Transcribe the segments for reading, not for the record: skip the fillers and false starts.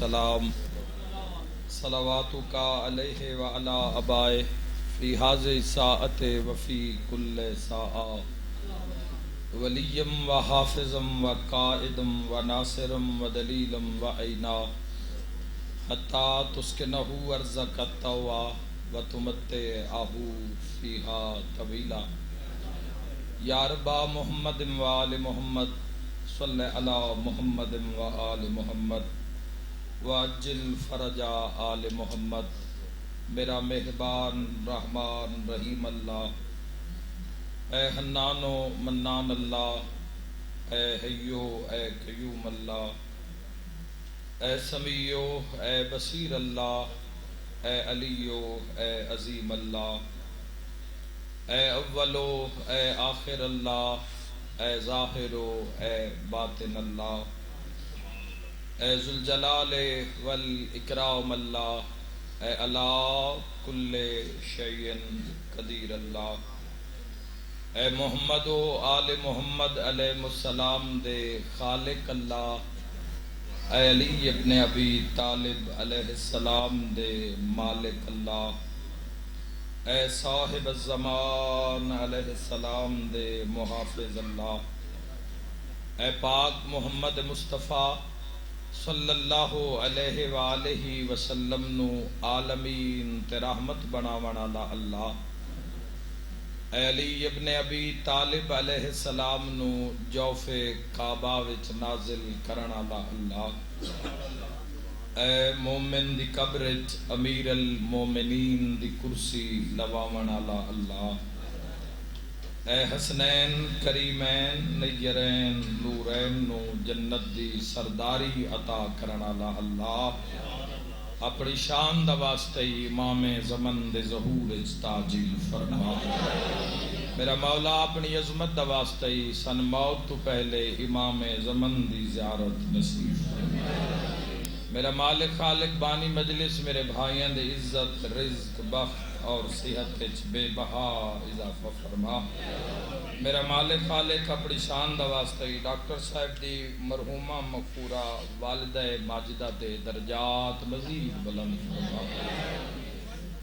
السلام صلواتک علیہ وعلی آبائہ فی هذه الساعة وفی کل ساعة ولیم وحافظا وقائدا وناصرا ودلیلا وعینا حتی تسکنہ ارضک الطوع وتمتعہ فیہا طویلا یا رب محمد وآل محمد صلی علی محمد وآل محمد وعجل فرج آل محمد۔ میرا مہربان رحمان رحیم اللہ، اے حنان و منان اللہ، اے حیو اے قیوم اللہ، اے سمیع اے بصیر اللہ، اے علی اے عظیم اللہ، اے اول اے آخر اللہ، اے ظاہر اے باطن اللہ، اے ذوالجلال والاکرام اللہ، اے علی کل شیء قدیر اللہ، اے محمد و آل محمد علیہ السلام دے خالق اللہ، اے علی ابن ابی طالب علیہ السلام دے مالک اللہ، اے صاحب الزمان علیہ السلام دے محافظ اللہ، اے پاک محمد مصطفیٰ صلی اللہ علیہ وآلہ وسلم نو عالمین تے رحمت بناون والا اللہ، اے علی ابن ابی طالب علیہ السلام نو جوف کعبہ وچ نازل کرن والا اللہ، اے مومن دی قبر وچ امیر المومنین دی کرسی لواون والا اللہ، اے حسنین کریمین نیرین نورین نو جنت دی سرداری عطا کرن والا اللہ، اپنی شان دا واسطے امام زمن دے ظہور وچ تعجیل فرما۔ میرا مولا اپنی عظمت دا واسطے سن موت تو پہلے امام زمن دی زیارت نصیب فرما۔ میرا مالک خالق بانی مجلس میرے بھائیاں دے عزت رزق بخت اور صحت وچ بے بہا اضافہ فرما۔ میرا مالک خالق اپنی شان دا واسطے ڈاکٹر صاحب دی مرحومہ مغفورہ والدہ ماجدہ دے درجات مزید بلند فرما۔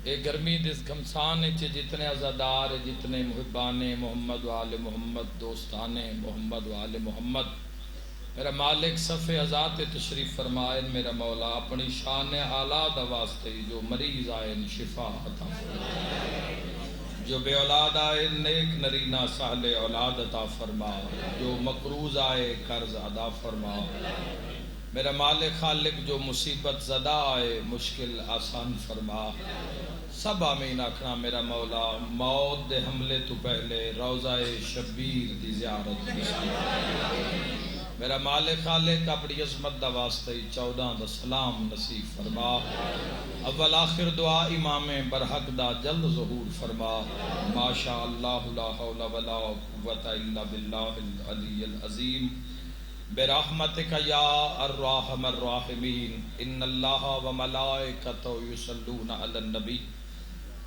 اے گرمی دس گھمسان وچ جتنے عزادار جتنے محبان محمد و آل محمد دوستان محمد و آل محمد، میرا مالک صف ازاد تشریف فرمائے۔ میرا مولا اپنی شان اعلیٰ دا واسطے جو مریض آئے شفا عطا فرما، جو بے اولاد آئے نیک نرینہ سہل اولاد عطا فرما، جو مقروض آئے قرض ادا فرما۔ میرا مالک خالق جو مصیبت زدہ آئے مشکل آسان فرما۔ سب آمین آکھنا۔ میرا مولا موت دے حملے تو پہلے روضہ شبیر دی زیارت نصیب۔ میرا مالک خالق اپنی عظمت دا واسطے 14 دا سلام نصیب فرما۔ اول آخر دعا امام برحق دا جلد ظہور فرما۔ ما شاء اللہ لا حول ولا قوة الا باللہ العلی العظیم برحمتک یا الرحم الراحمین۔ ان اللہ وملائکتہ یصلون علی النبی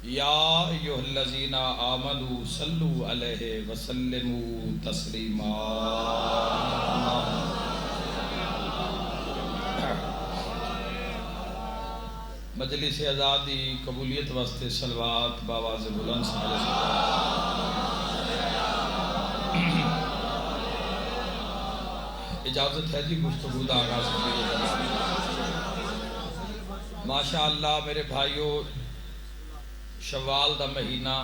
یا ایھا الذین آمنوا صلوا علیہ وسلموا تسلیما۔ مجلس آزادی قبولیت واسطے صلوات باواز بلند اجازت ہے جی گفتگو دا آغاز کیجیے۔ ماشاءاللہ میرے بھائیوں، شوال دا مہینہ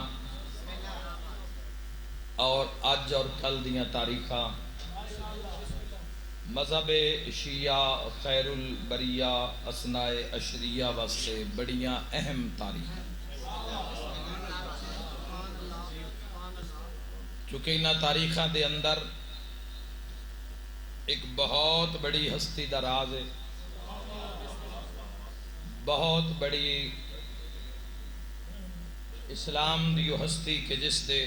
اور اج اور کل دیاں تاریخاں مذہب شیعہ خیر البریہ اثناء عشریہ واسطے بڑیاں اہم تاریخ، چونکہ انہاں تاریخاں دے اندر ایک بہت بڑی ہستی دا راز ہے، بہت بڑی اسلام دی ہستی کہ جس دے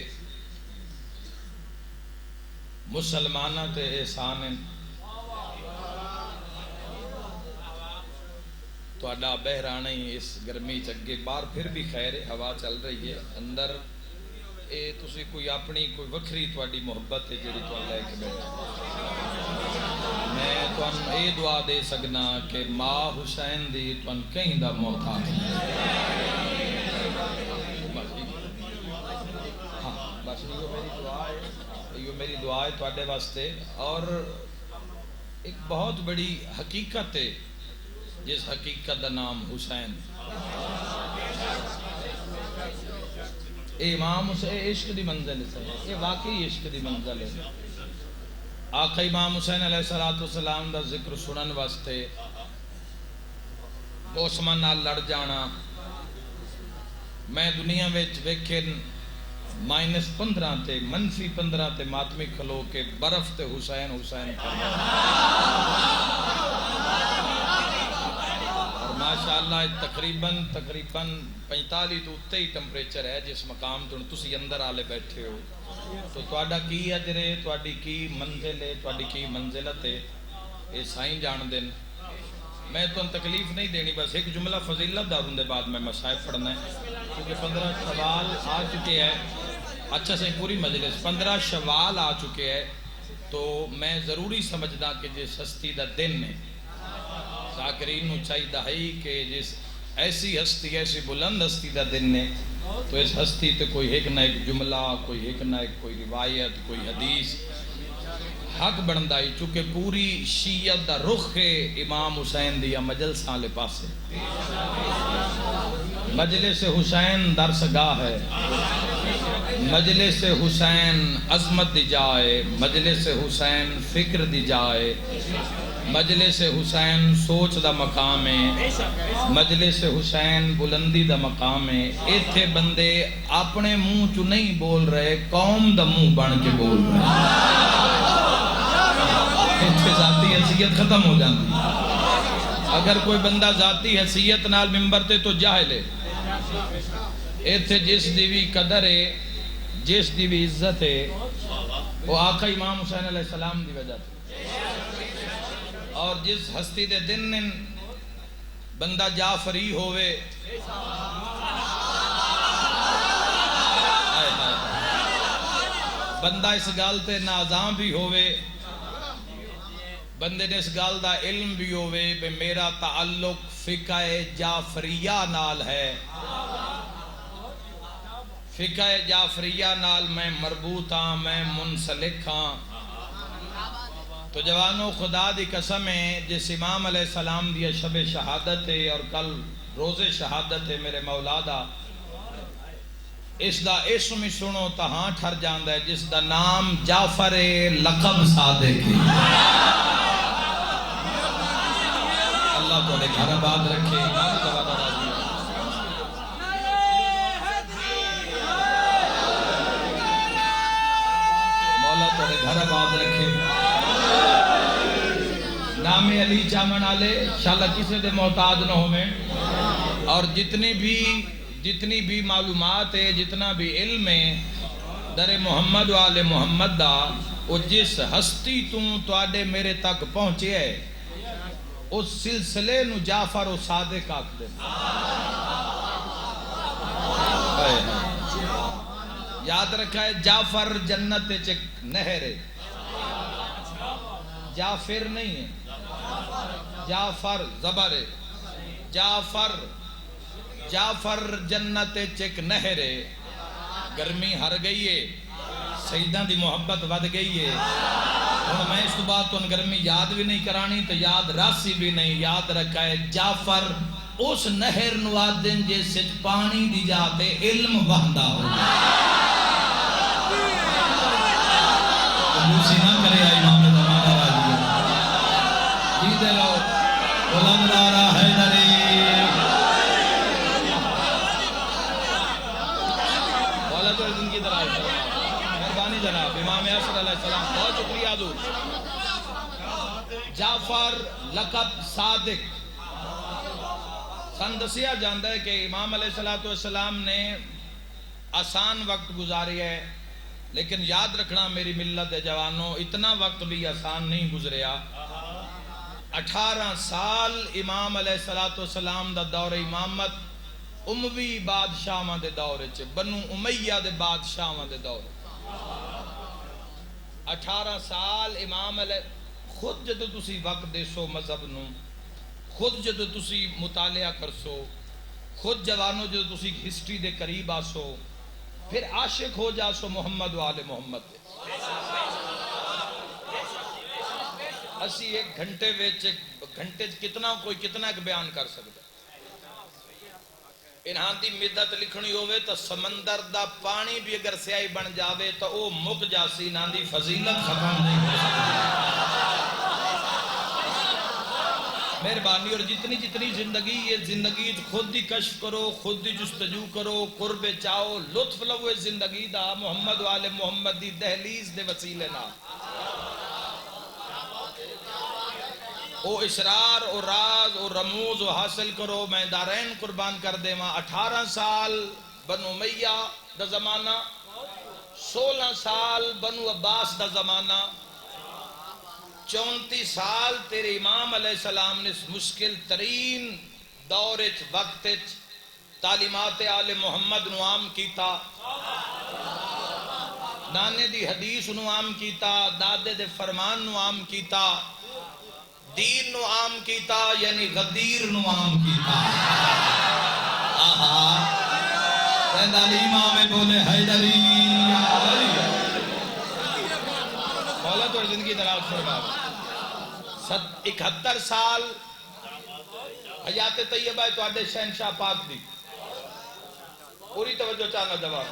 مسلمانہ تے احسان ہیں۔ تو اڈا بہرانا ہی اس گرمی چگے باہر پھر بھی خیر ہے، ہوا چل رہی ہے اندر، اے تسی کوئی اپنی کوئی وکھری تواڈی محبت ہے جڑی تو لے کے بیٹھے۔ میں تن اے دعا دے سکنا کہ ماں حسین دی تن کہیں دا محتاج بس یہ میری دعا ہے، یہ میری دعا ہے تواڈے واسطے۔ اور ایک بہت بڑی حقیقت ہے جس حقیقت دا نام حسین، اے امام حسین عشق دی منزل ہے، یہ واقعی عشق دی منزل ہے۔ آقا امام حسین علیہ السلام دا ذکر سنن واسطے دشمن نال لڑ جانا، میں دنیا وچ ویکھن -15 تے -15 تے ماتمی کھلو کے برف تے حسین حسین کرنا، اور ماشاءاللہ تقریباً 45 تو اتے ہی ٹمپریچر ہے جس مقام تو تسی اندر آلے بیٹھے ہو، تو تواڈا کی اجر ہے، تواڈی کی منزل ہے، تواڈی کی منزلت ہے، یہ سائیں جان دن۔ میں تو تکلیف نہیں دینی، بس ایک جملہ فضیلت داروں دے بعد میں مصائب پڑھنا ہے، کیونکہ 15 شوال آ چکے ہیں، اچھا سے پوری مجلس 15 شوال آ چکے ہیں، تو میں ضروری سمجھدا کہ جس ہستی دا دن ہے ذاکرین نو چاہیے ہے کہ جس ایسی ہستی، ایسی بلند ہستی دا دن ہے، تو اس ہستی تے کوئی ایک نہ ایک جملہ، کوئی ایک نہ ایک کوئی روایت، کوئی حدیث حق بندا ہے، چونکہ پوری شیعت دا رخ ہے امام حسین دیا مجلساں لے پاسے۔ مجلس حسین درس گاہ ہے، مجلس حسین عظمت دی جائے، مجلس حسین فکر دی جائے، مجلس حسین سوچ دا مقام ہے، مجلس حسین بلندی دا مقام ہے۔ ایتھے بندے اپنے منہ چو نہیں بول رہے، قوم دا منہ بن کے بول رہے، ایتھے ذاتی حیثیت ختم ہو جاتی۔ اگر کوئی بندہ ذاتی حیثیت نال ممبر تے تو جاہل ہے، ایتھے جس دی بھی قدر ہے، جس دی بھی عزت ہے، وہ آقا امام حسین علیہ السلام دی وجہ تھی۔ اور جس ہستی دے دن بندہ جعفری ہوئے، بندہ اس گال تے نازاں بھی ہوئے، بندے نے اس گال دا علم بھی ہوئے بے میرا تعلق فقہ جعفریہ نال ہے، فقہ جعفریہ نال میں مربوط ہاں، میں منسلک ہاں۔ تو جوانوں خدا دی قسم ہے، جس امام علیہ السلام دی شب شہادت ہے اور کل روز شہادت ہے میرے مولا دا، اس دا اسم ہی سنو تا ہاں ٹھر جاندہ ہے، جس دا نام جعفر لقب صادق ہے۔ اللہ تو نے گھر آباد رکھے، امام جواد راضی ہے۔ مولا تو نے گھر آباد رکھے، نام علی چامن آلے شاءاللہ کسی دے محتاج نہ ہوئے، اور جتنی بھی معلومات ہے، جتنا بھی علم ہے در محمد و آل محمد دا، وہ جس ہستی تو آڈے میرے تک پہنچے ہے، اس سلسلے نو جعفر و صادق آکھ دے۔ یاد رکھا ہے جعفر جنت چک نہر ہے، جعفر نہیں ہے، جعفر زبر ہے، جعفر جنت چک نہر ہے۔ گرمی ہر گئی ہے، سیدہ دی محبت ود گئی ہے، اور میں اس بات تو گرمی یاد بھی نہیں کرانی تو یاد راسی بھی نہیں۔ یاد رکھا ہے جعفر اس نہر نوادن جیسے پانی دی جاتے علم بہندہ ہو، دوسری نہ کرے امام زمانہ راضی جی دے لو بلند نعرہ حیدری۔ مولا تو دن کی طرح مہربانی جناب امام یاسر علیہ السلام، بہت شکریہ حضور۔ جعفر لقب صادق سن دسیا جاندہ ہے کہ امام علیہ السلام نے آسان وقت گزاری ہے، لیکن یاد رکھنا میری ملت جوانوں، اتنا وقت بھی آسان نہیں گزریا۔ 18 سال امام علیہ السلام دا دور امامت اموی بادشاہاں دے دور چے، بنو امیہ دے بادشاہاں دے دور، 18 سال امام علیہ خود جدو تسی وقت دیسو مذہب نو، خود جدو تسی مطالعہ کرسو، خود جوانو جدو تسی ہسٹری دے قریب آسو، پھر عاشق ہو جاسو محمد و آل محمد دے۔ اسی ایک گھنٹے کتنا کوئی کتنا ایک بیان کر سکتا۔ انہاں دی مدت لکھنی ہوئے تو سمندر دا پانی بھی اگر سیاہی بن جاوے تو او مک جاسی، انہاں دی فضیلت ختم نہیں ہو سکتی۔ مہربانی، اور جتنی زندگی یہ زندگی خود دی کشف کرو، خود دی جستجو کرو، قرب چاہو، لطف لو زندگی دا محمد و آل محمد دی دہلیز دے وسیلے نہ او اسرار او راز او رموز او حاصل کرو۔ میں دارین قربان کر دے ماں 18 سال بنو امیہ دا زمانہ، 16 سال بنو عباس دا زمانہ، 34 سال تیرے امام علیہ السلام نے مشکل ترین دور وقت تعلیمات آل محمد نو عام کیتا، نانے دی حدیث نو عام کیتا، دادے دے فرمان نو عام کیتا، دین نو عام کیتا، یعنی غدیر نو عام کیتا۔ سیدالی امام بولے حیدری مولا تو زندگی دراز فرما۔ 71 سال حیات طیبہ تو آدھے شہنشاہ پاک دی پوری توجہ چاہنا جواب۔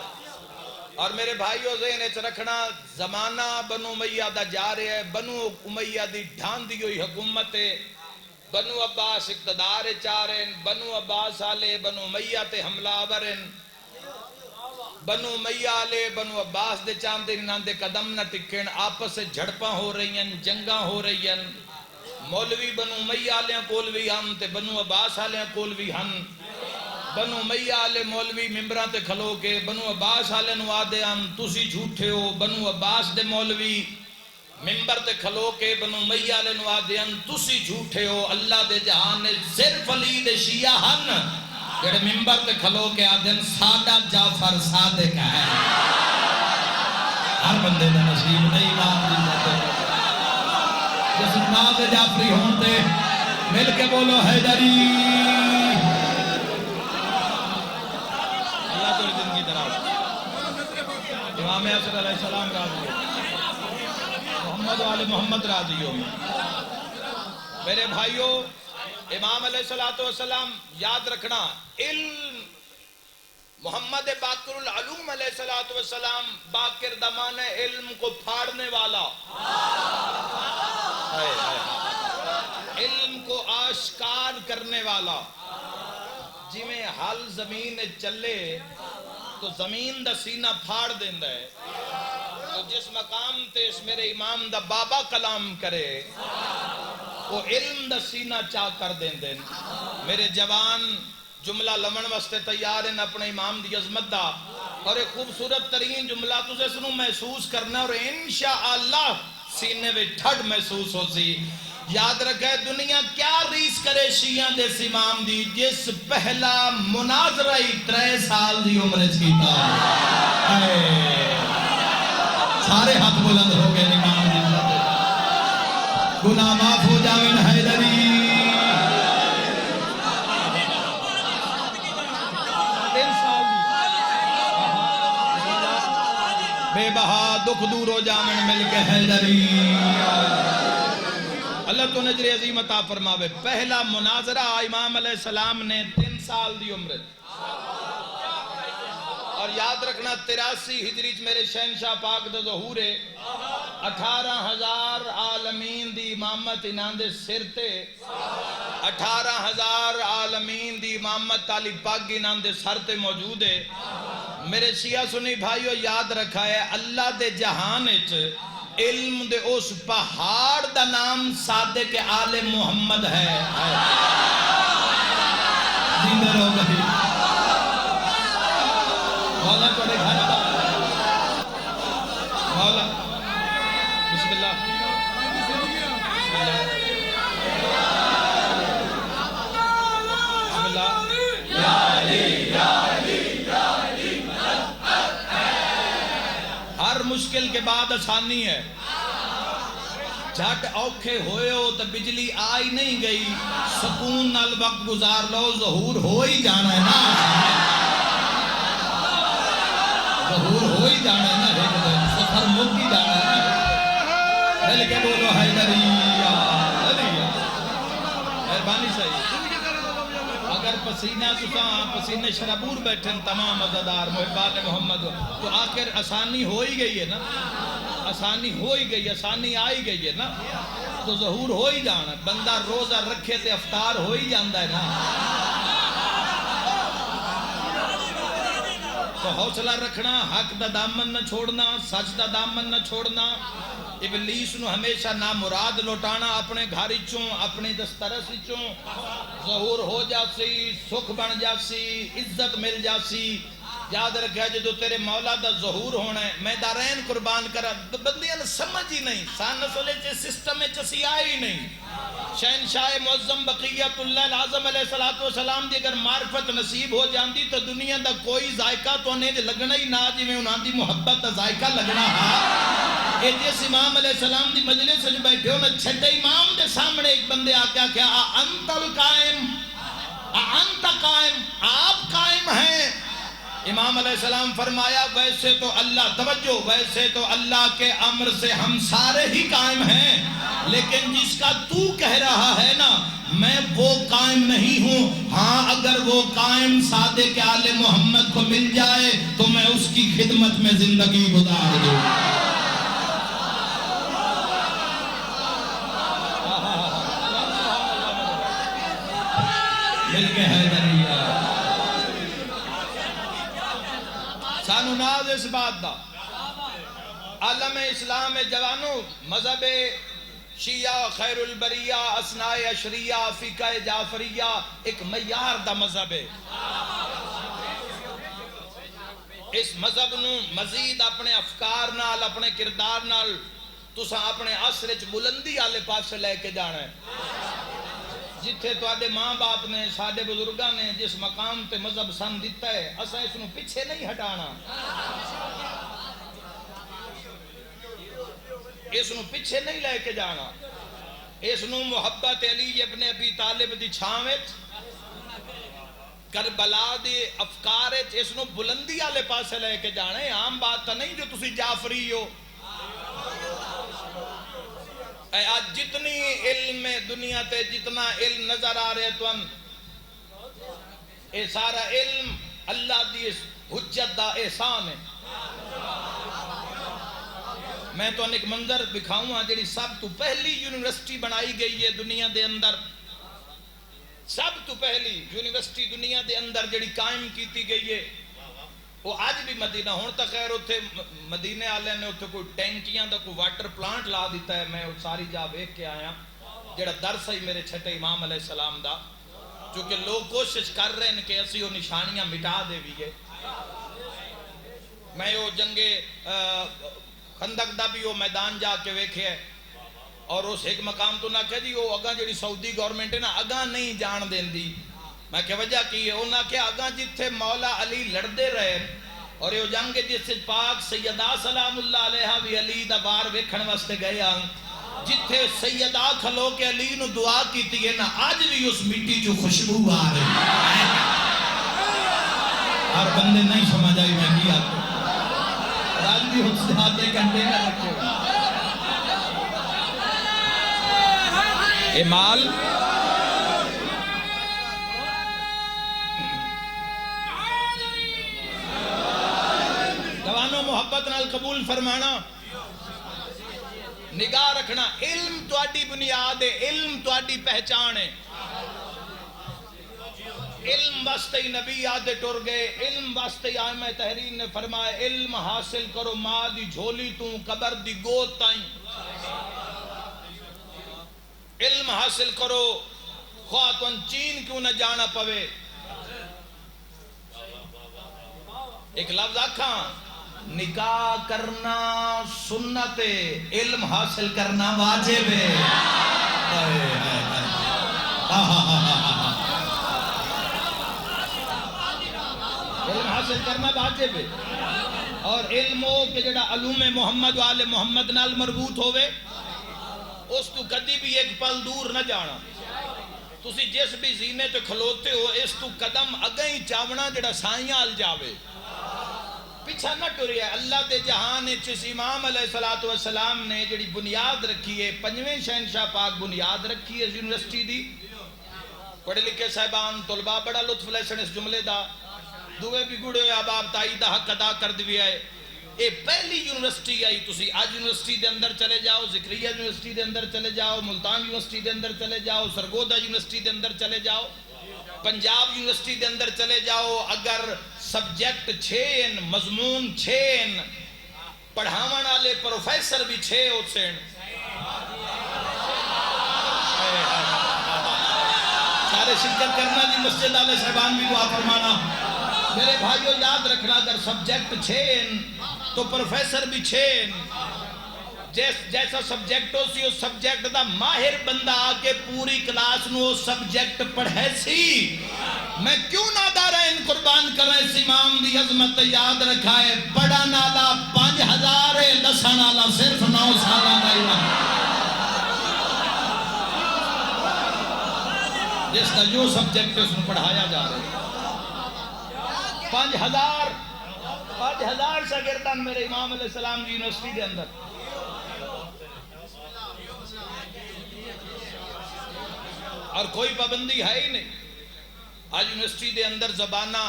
اور میرے بھائیو ذہن اچھ رکھنا، زمانہ بنو امیہ دا جا رہے ہے، بنو امیہ دی ڈھان دی ہوئی حکومت ہے، بنو عباس اقتدار چارن، بنو عباس آلے بنو امیہ تے حملہ آورن، بنو امیہ آلے بنو عباس دے چاندے نان دے قدم نہ ٹکن، آپس سے جھڑپاں ہو رہی ہیں، جنگاں ہو رہی ہیں، مولوی بنو امیہ آلیاں کول بھی ہم تے بنو عباس آلیاں کول بھی ہم۔ بنو امیہ آلے مولوی ممبران تے کھلو کے بنو عباس آلے نو آدے ہم تسی جھوٹے ہو، بنو عباس دے مولوی ممبر تے کھلو کے بنو امیہ آلے نو آدے ہم تسی جھوٹے ہو۔ اللہ دے جہان نے صرف علی دے شیعہ ہن جڑے ممبر تے کھلو کے آدے ہم سادہ جعفر صادق ہے۔ ہر بندے دا نصیب نہیں بات دی جاتے، جس ناز جعفری ہونتے مل کے بولو حیدری۔ اللہ تو زندگی دراز۔ امام حسن علیہ السلام راضی ہو، محمد و آل محمد راضی ہو۔ میرے بھائیو، امام علیہ السلام یاد رکھنا، علم محمد باقر العلوم علیہ السلام، باقر دمان علم کو پھاڑنے والا، علم کو آشکار کرنے والا، جی میں حال زمین چلے تو زمین دا سینہ پھاڑ دیندہ ہے، تو جس مقام تے اس میرے امام دا بابا کلام کرے وہ علم دا سینہ چاہ کر دیندے۔ میرے جوان جملہ لمن واسطے تیار ہیں اپنے امام دی عظمت دا، اور ایک خوبصورت ترین جملہ تجھے سنوں محسوس کرنا، اور انشاءاللہ سینے میں ٹھڑ محسوس ہو سی۔ یاد رکھے دنیا کیا ریس کرے شیعہ دے امام دی، جس پہلا مناظرہ 3 سال دی عمر کیتا۔ سارے ہاتھ بلند ہو گئے امام دی، گناہ معاف ہو جاویں حیدری۔ بے بہا دکھ دور ہو جاویں مل کے حیدری۔ اللہ تو نجر عظیم عطا فرماوے۔ پہلا مناظرہ امام علیہ السلام نے 3 سال دی عمر، اور یاد رکھنا 83 ہجری میرے شہنشاہ پاک دا ظہور ہے، 18,000 عالمین دی امامت انہاں دے سر تے، 18,000 عالمین دی امامت علی پاک انہاں دے سر تے موجود ہے۔ میرے شیعہ سنی بھائیو یاد رکھا ہے، اللہ دے جہان اچ علم دے اس پہاڑ دا نام صادق آل محمد ہے۔ زندہ رہو گئی مولا پڑے گھر دا مولا بسم اللہ بسم اللہ بسم اللہ یا علی یا علی یا علی۔ ہر مشکل کے بعد آسانی ہے، جھٹ اوکھے ہوئے ہو تو بجلی آئی نہیں گئی، سکون نال وقت گزار لو، ظہور ہو ہی جانا ہے نا، ظہور ہو ہی جانا ہے نا، ایک دن سفر مک ہی جانا ہے نا، مل کے بولو حیدریہ حیدریہ، مہربانی صحیح۔ اگر پسینہ تساں پسینے شرابور بیٹھن تمام عزادار محبان محمد، تو آخر آسانی ہو ہی گئی ہے نا، آسانی ہو ہی گئی، آسانی آئی گئی ہے نا، تو ظہور ہو ہی جانا، بندہ روزہ رکھے تے افطار ہو ہی جاندہ ہے نا۔ تو حوصلہ رکھنا، حق دا دامن نہ چھوڑنا، سچ دا دامن نہ چھوڑنا، ابلیس نو ہمیشہ نامراد لوٹانا، اپنے گھر چوں اپنی دسترس چوں، ظہور ہو جاسی، سکھ بن جاسی، عزت مل جاسی۔ یاد رکھا جدو تیرے مولا دا ظہور ہونا ہے، میں دارین قربان کرا، بندیاں نے سمجھ ہی نہیں، سان نسلے چے سسٹم میں چسی آئی ہی نہیں۔ شہنشاہ معظم بقیت اللہ العظم علیہ السلام دی اگر معرفت نصیب ہو جاندی تو دنیا دا کوئی ذائقہ تو نہیں لگنا ہی نہ، جی میں انہاں دی محبت دا ذائقہ لگنا ہاں۔ اے جس امام علیہ السلام دی مجلس سے بیٹھے ہو نا، چھٹے امام دے سامنے ایک بندے آکیا کیا انت القائم، انت قائم، آپ قائم ہیں؟ امام علیہ السلام فرمایا ویسے تو اللہ، توجہ، ویسے تو اللہ کے امر سے ہم سارے ہی قائم ہیں، لیکن جس کا تو کہہ رہا ہے نا میں وہ قائم نہیں ہوں، ہاں اگر وہ قائم صادق آل محمد کو مل جائے تو میں اس کی خدمت میں زندگی گزار دوں۔ مل کے حیدریہ سانو ناز اس بات دا، عالم اسلام جوانو، مذہب شیعہ خیر البریہ اثناء عشریہ فقہ جعفریہ ایک معیار دا مذہب ہے۔ اس مذہب نو مزید اپنے افکار نال، اپنے کردار نال تساں اپنے عصر وچ بلندی والے پاسے لے کے جانا ہے۔ جتھے تواڈے ماں باپ نے، ساڈے بزرگاں نے جس مقام تے مذہب سن دیتا ہے، اساں اس نو پیچھے نہیں ہٹانا، اس نو پیچھے نہیں لے کے جانا، اس نو محبت علی ابن ابی طالب دی چھاں وچ، کربلا دی افکار وچ اس نو بلندی والے پاسے لے کے جانا ہے۔ عام بات تو نہیں جو تسی جعفری ہو۔ آج جتنی علم میں دنیا تے جتنا علم نظر آ رہے تو اے سارا علم اللہ دی حجت دا احسان ہے۔ میں تو ایک منظر دکھاؤں ہاں، جڑی سب تو پہلی یونیورسٹی بنائی گئی ہے دنیا دے اندر، سب تو پہلی یونیورسٹی دنیا دے اندر جڑی قائم کیتی گئی ہے، وہ آج بھی مدینہ ہون تک خیر اتھے مدینے والے نے اتھے کوئی ٹینکیاں دا کوئی واٹر پلانٹ لا دیتا ہے۔ میں ساری جا ویکھ کے آیا، جڑا درس ہے میرے چھٹے امام علیہ السلام دا، چونکہ لوگ کوشش کر رہے ہیں کہ اسی وہ نشانیاں مٹا دے بھی گے۔ میں وہ جنگ خندق دا بھی وہ میدان جا کے ویکھے ہے، اور اس ایک مقام تو نہ کہہ دی وہ اگاں جڑی سعودی گورنمنٹ ہے نا اگاں نہیں جان دین دی۔ میں کہ وجہ کی ہے، انہاں کہ اگاں جتھے مولا علی لڑدے رہے اور یہ جنگ جس پاک سیدہ سلام اللہ علیہ بھی علی دا بار ویکھن واسطے گئے آن، جتھے سیدہ کھلو کے علی نو دعا کیتی ہے نا، آج بھی اس مٹی جو خوشبو آ رہی ہے۔ ہر بندے نہیں سمجھ آئی میں کیا تو آج بھی اس ہاتھے کنٹے نہ رکھے امال جوانوں محبت نال قبول فرمانا، نگاہ رکھنا، علم تواڈی بنیاد ہے، علم تواڈی پہچان ہے۔ علم واسطے ہی نبی آدھے ٹر گئے، علم واسطے ہی ائمہ تحریر نے فرمایا علم حاصل کرو ماں دی جھولی تو قبر دی گود تائیں، علم حاصل کرو خواہ تن چین کیوں نہ جانا پوے۔ ایک لفظ آکھاں، نکاح کرنا سنت ہے، علم حاصل کرنا واجب ہے۔ علم حاصل کرنا واجب ہے، اور علم ہو کہ جڑا علوم محمد و آل محمد نال مربوط ہوئے، اس تو کدی بھی ایک پل دور نہ جانا. تسی جس بھی زینے تے کھلوتے ہو اس تو قدم اگیں ہی چاونا جڑا سائیاں ال جاوے پیچھا نہ ٹریا. اللہ دے جہان اس امام علیہ السلام نے جڑی بنیاد رکھی ہے پنجویں شہنشاہ پاک بنیاد رکھی ہے یونیورسٹی دی. پڑھے لکھے صاحبان طلباء بڑا لطف لے سن اس جملے دا. دوے بھی گڑے ہوئے آباب تائی دا حق ادا کر دی ہے. اے پہلی یونیورسٹی آئی. تسی آج یونیورسٹی دے اندر چلے جاؤ, ذکریہ یونیورسٹی دے اندر چلے جاؤ, ملتان یونیورسٹی دے اندر چلے جاؤ, سرگودا یونیورسٹی دے اندر چلے جاؤ, پنجاب یونیورسٹی دے اندر چلے جاؤ. اگر سبجیکٹ 6 مضمون 6 پڑھاون والے پروفیسر بھی 6 ہو سن. سارے شرکت کرنا جی, مسجد والے صاحبان بھی دعا فرمانا. میرے بھائیو یاد رکھنا اگر سبجیکٹ 6 تو پروفیسر بھی 6. جیسا subject who C us subject the ماہر بندہ آکے پوری کلاس نو سبجیکٹ پڑھے سی. میں کیوں نہ دارا ان قربان کریں اس امام دی عظمت یاد رکھا ہے. پڑھا نالا 5000 ہے, دسا نالا صرف 9 سالہ دا امام. جس کا جو سبجیکٹ اس میں پڑھایا جا رہا ہے 5000 شاگردان میرے امام علیہ السلام کی یونیورسٹی دے اندر. اور کوئی پابندی ہے ہی نہیں. آج یونیورسٹی دے اندر زبانہ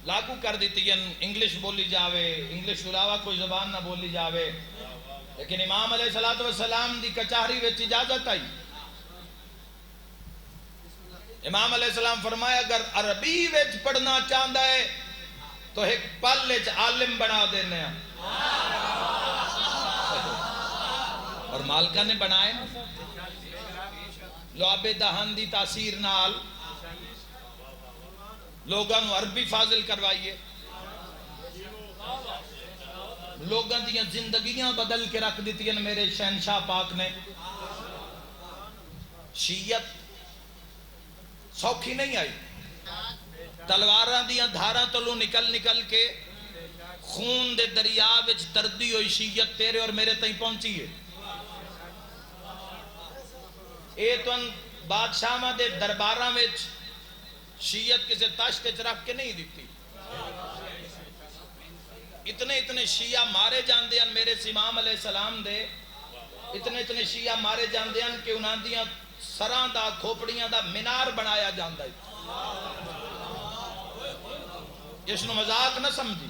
لاگو کر دیتی ہیں, انگلش بولی جاوے, انگلش کے علاوہ کوئی زبان نہ بولی جاوے. لیکن امام علیہ السلام دی کچہری وچ اجازت آئی. امام علیہ السلام فرمایا اگر عربی وچ پڑھنا چاہتا ہے تو ایک پل وچ عالم بنا دینے ہیں. اور مالکہ نے بنائے لعب دہان دی تاثیر نال لوگاں نو عربی فاضل کروائیے. لوگاں دیاں زندگیاں بدل کے رکھ دیتی ہیں میرے شہنشاہ پاک نے. شیعت سوکھی نہیں آئی. تلواراں دیاں دھاراں تلوں نکل کے خون دے دریا وچ تردی ہوئی شیعت تیرے اور میرے تائیں پہنچی ہے. اے تو بادشاہاں دے درباراں وچ شیعت کسے تشت وچ رکھ کے نہیں دیتی. اتنے شیعہ مارے جاندے ہیں میرے امام علیہ السلام دے. اتنے شیعہ مارے جاندے ہیں کہ انہاں دیاں سراں دا کھوپڑیاں دا مینار بنایا جاندا ہے. اس نو مذاق نہ سمجھی.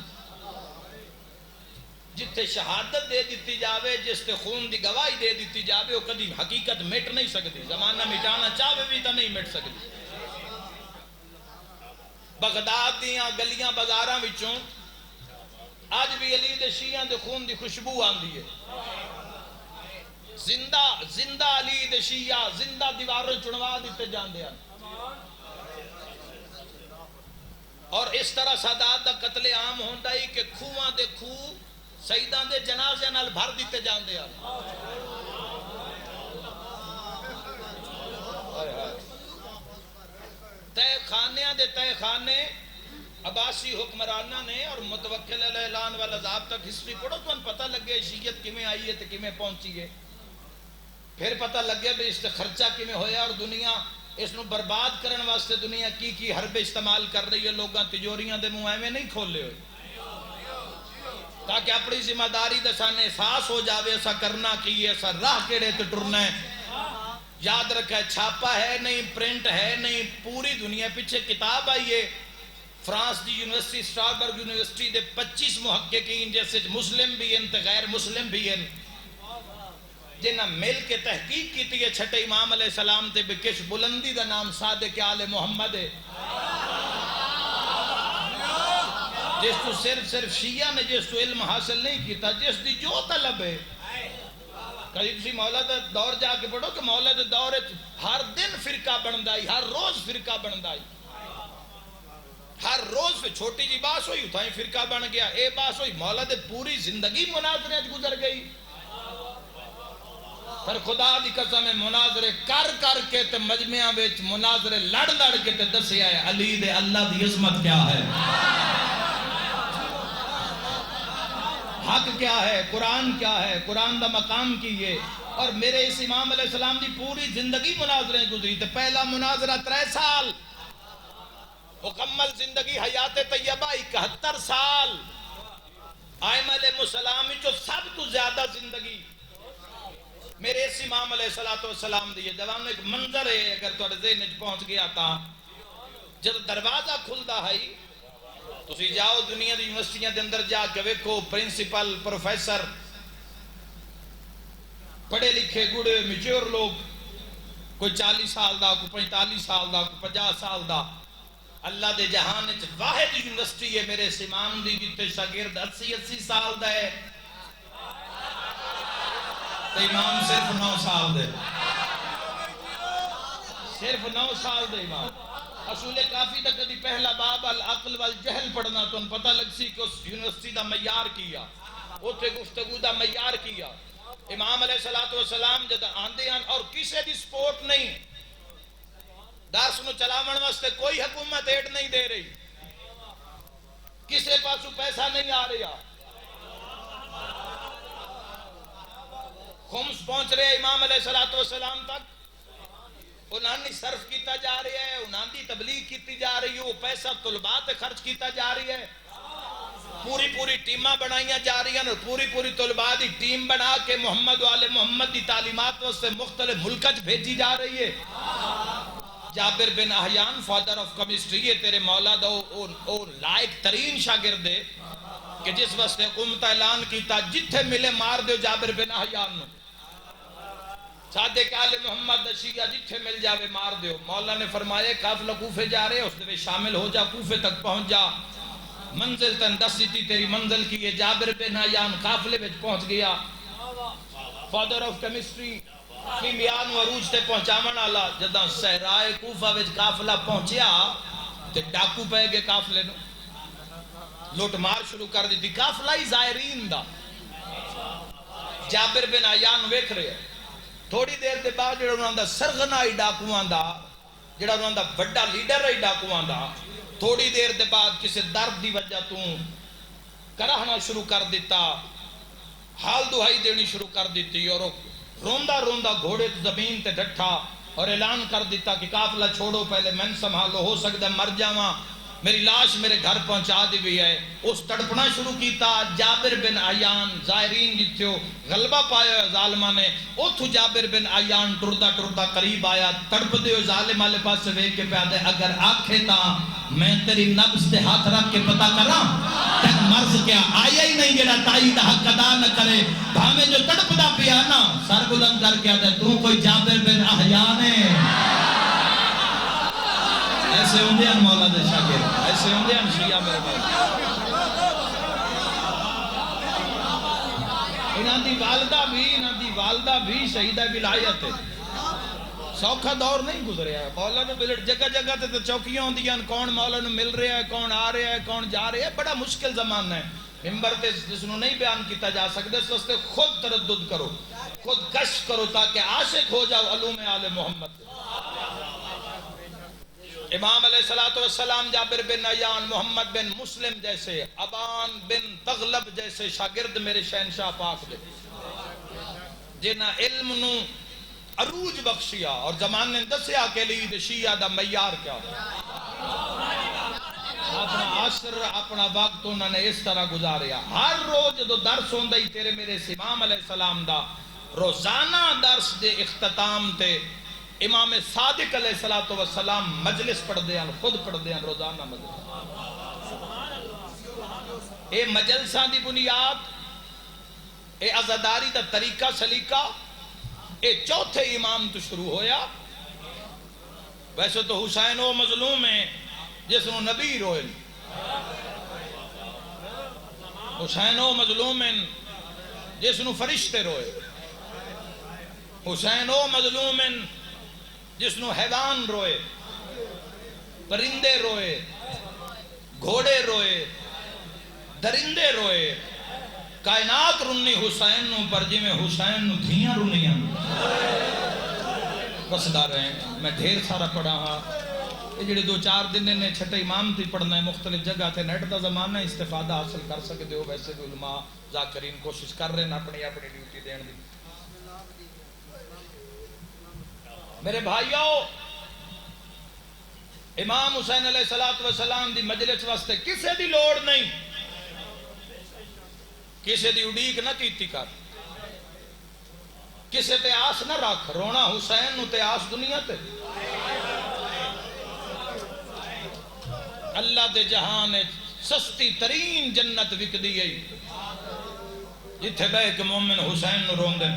جتھے شہادت دے دیتی جاوے, جس تے خون دی گواہی دے دیتی جاوے, وہ کدی حقیقت مٹ نہیں سکتی. زمانہ مٹانا چاہے بھی تو نہیں مٹ سکتی. بغداد دیاں گلیاں بازاراں وچوں آج بھی علی دے شیعہ دے خون دی خوشبو آندی ہے. زندہ علی دے شیعہ زندہ دیواروں چنوا دیتے جاندے ہیں. اور اس طرح سادات دا قتل عام ہوندا ہی کہ کھواں دے کھو سیداں دے جنازے نال بھر دیتے جاندے ہیں. تہ خانیاں دے تہ خانے عباسی حکمرانہ نے اور متوکل علیہ اعلان والعذاب تک ہسٹری پڑھو تو ان پتہ لگے شیعت کیویں آئی ہے تے کیویں پہنچی ہے. پھر پتہ لگے بھی اس تے خرچہ کیویں ہویا اور دنیا اس نو برباد کرن واسطے دنیا کی حرب استعمال کر رہی ہے. لوگاں تجوریاں دے منہ ایویں نہیں کھولے ہوئے تاکہ اپنی ذمہ داری دا سانے احساس ہو جاوے ایسا کرنا کی ہے, ایسا راہ کیڑے تے ٹرنا ہے. یاد رکھا ہے چھاپا ہے نہیں, پرنٹ ہے نہیں, پوری دنیا پیچھے کتاب آئی ہے. فرانس دی یونیورسٹی اسٹراسبرگ یونیورسٹی دے 25 محققین جیسے مسلم بھی ہیں تے غیر مسلم بھی ہیں جنہاں مل کے تحقیق کیتی ہے چھٹے امام علیہ السلام تے بکش بلندی دا نام صادق آل محمد ہے. جس تو صرف شیعہ نے جس تو علم حاصل نہیں کیتا, جس دی جو طلب ہے. کہیں کسی مولا دا دور جا کے پڑھو کہ مولا دا دور ہر دن فرقہ بندائی, ہر روز فرقہ بندائی, ہر روز پہ چھوٹی جی باس ہوئی اتھائیں فرقہ بن گیا. اے باس ہوئی مولا دے پوری زندگی مناظرے گزر گئی. پر خدا دی قسم مناظرے کر کے تے مجمعہ وچ مناظرے لڑ کے تے دسیا ہے علی دے اللہ دی عظمت کیا ہے, حق کیا ہے, قرآن کیا ہے, قرآن دا مقام کی ہے. اور میرے اس امام علیہ السلام دی پوری زندگی مناظرے گزری تے پہلا مناظرہ 3 سال، مکمل زندگی حیات طیبہ 71 سال، آئمہ علیہ السلام جو سب تو زیادہ زندگی میرے اس امام علیہ السلام دی جوانوں ایک منظر ہے اگر تھوڑے ذہن وچ پہنچ گیا تا جب دروازہ کھلدا ہے تسی جاؤ دنیا دی یونیورسٹیاں دے اندر جا کے ویکھو پرنسپل پروفیسر پڑھے لکھے گڑے میچور لوگ کوئی 40 سال دا کوئی 45 سال دا کوئی 50 سال دا اللہ دے جہان وچ واحد یونیورسٹی ہے میرے اس امام دی جتے شاگرد 80 سال دا ہے تو امام صرف 9 سال دے صرف 9 سال دے امام اصول کافی دا کدی پہلا باب العقل والجہل پڑھنا تو ان پتہ لگ سی کہ اس یونیورسٹی دا معیار کیا اوتھے گفتگو دا معیار کیا امام علیہ السلام جد آندے ہیں اور کسے دی سپورٹ نہیں درس نو چلاون واسطے کوئی حکومت ایڈ نہیں دے رہی کسے پاسو پیسہ نہیں آ رہا خمس پہنچ رہے امام علیہ السلام تک انہاں نے صرف کیتا جا رہی ہے انہاں دی تبلیغ کیتی جا رہی ہے وہ پیسہ طلباء تے خرچ کیتا جا رہی ہے پوری ٹیماں بنائیاں جا رہی ہیں اور پوری طلباء دی ٹیم بنا کے محمد والے محمد دی تعلیمات سے مختلف ملکت بھیجی جا رہی ہے جابر بن احیان فادر آف کیمسٹری یہ تیرے مولا دا اور لائق ترین شاگرد ہے کہ جس واسطے حکومت اعلان کیتا جتھے ملے مار دیو جابر بن احیان نو صادق آل محمد شیعہ جتھے مل جاوے مار دیو مولا نے فرمایا قافلہ کوفے جا رہے اس دے شامل ہو جا کوفے تک پہنچ جا منزل تن دس دیتی تیری منزل کی یہ جابر بن احیان قافلے وچ پہنچ گیا فادر آف کیمسٹری کیمیان و عروج تے پہنچاون والا جداں صحرائے کوفہ وچ قافلہ پہنچیا تے ڈاکو پے گئے قافلے نو لوٹ مار شروع کر دی قافلہ ہی زائرین دا جابر بن احیان ویکھ رہے تھوڑی دیر دے بعد جڑا انہاں دا سرغنا ہی ڈاکواں دا جڑا انہاں دا بڑا لیڈر ہی ڈاکواں دا تھوڑی دیر دے بعد کسی درد دی وجہ تو کراہنا شروع کر دیتا حال دہائی دینی شروع کر دیتی اور روندہ روندہ گھوڑے زمین تے ڈٹھا اور اعلان کر دیتا کہ قافلہ چھوڑو پہلے میں سنبھالو ہو سکتا مر جاواں میری لاش میرے گھر پہنچا دی ہوئی ہے اس تڑپنا شروع کیتا جابر بن احیان زائرین جتھیو غلبہ پایا ظالمہ نے اتھو جابر بن احیان ٹردہ ٹردہ قریب آیا تڑپ دیو ظالم والے پاس سے ویک کے پیادے اگر آنکھیں تا میں تیری نبض تے ہاتھ رکھ کے پتہ کراں تک مرض کیا آیا ہی نہیں جڑا تائی دا حق ادا نہ کرے بھامے جو تڑپ دا پیا نا سر بلند کر کے آدھے تو کوئی جابر بن احیان ہے ایسے ہوندے ہیں مولا دے شاگرد ایسے ہوندے ہیں شیعہ میرے بھائی انہاں دی والدہ بھی شہیدہ ولایت ہے سوکھا دور نہیں گزریا ہے مولا نے بلٹ جگہ جگہ تے چوکیاں ہوندیاں کون مولا نے مل رہا ہے کون آ رہا ہے کون جا رہا ہے بڑا مشکل زمانہ ہے ممبر تے جس نو نہیں بیان کیتا جا سکتا اس واسطے خود تردد کرو خود گشت کرو تاکہ عاشق ہو جاؤ علوم آل محمد امام علیہ السلام جابر بن احیان محمد بن مسلم جیسے ابان بن تغلب جیسے شاگرد میرے شہنشاہ پاک دے جنہ علم نو عروج بخشیا اور زمان نے دسیا کے لیے شیعہ دا معیار کیا اپنا عصر اپنا وقت انہوں نے اس طرح گزاریا ہر روز جو درس ہوندہ ہی تیرے میرے امام علیہ السلام دا روزانہ درس دے اختتام تے امام صادق علیہ السلام مجلس پڑھ دے ہیں خود پڑھ دے ہیں روزانہ مجلس اے مجلسان دی بنیاد اے عزاداری دا طریقہ سلیقہ اے چوتھے امام تو شروع ہویا ویسے تو حسین و مظلوم ہے جس نو نبی روئے حسین و مظلوم ہے جس نو فرشتے روئے حسین و مظلوم ہے جس نو حیوان روئے پرندے روئے گھوڑے روئے درندے روئے کائنات رنی حسین نو پر جی میں حسین نو دھیاں رنیاں بس دار رہے ہیں میں ڈھیر سارا پڑھا ہاں یہ جڑے 2-4 دن نے چھٹے امام تھی پڑھنا ہے مختلف جگہ تھے نیٹ دا زمانہ استفادہ حاصل کر سکتے ہو ویسے بھی علماء ذاکرین کوشش کر رہے ہیں اپنی ڈیوٹی دین دی میرے بھائیو، امام حسین علیہ السلام دی مجلس واسطے کسے دی لوڑ نہیں، کسے دی اڈیق نہ کیتی کر، کسے تے آس نہ رکھ، رونا حسین نو تے آس دنیا تے۔ اللہ دے جہان سستی ترین جنت وک دی گئی جتھے بہ کے مومن حسین نو رون دیں۔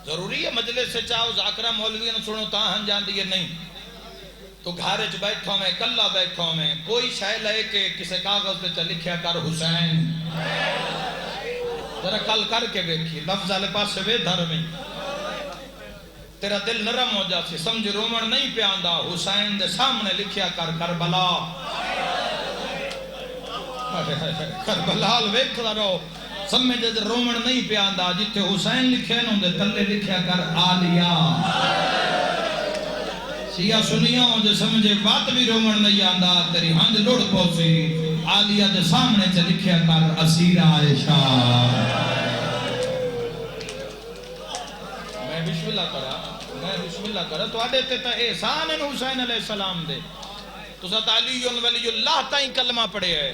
ضروری ہے مجلس سے چاہو ذاکرہ مولوی نو سنو تاہن جان دیئے نہیں، تو گھارج بیٹھوں میں کلہ بیٹھوں میں کوئی شے لے کے کسے کاغذ پہ چا لکھیا کر حسین، ذرا کل کر کے بیٹھی لفظ آلے پاس سے وے دھر میں تیرا دل نرم ہو جاتی، سمجھ رومن نہیں پیاندہ، حسین دے سامنے لکھیا کر کربلا، کربلال ویکھدا رہو، سمجھ رومن نہیں پیاندہ، جتے حسین لکھے نوں دے تلے لکھیا کر آلیا، سیاہ سنیاں ہوں جو سمجھے بات بھی رومن نہیں آندہ، تیری ہنج لڑ پوسی، آلیا دے سامنے چا لکھیا کر اسیرہ عائشہ۔ میں بسم اللہ کرا تو آڈے تے تا احسان ان حسین علیہ السلام دے تو سات علی ولی اللہ تائیں کلمہ پڑے ہے،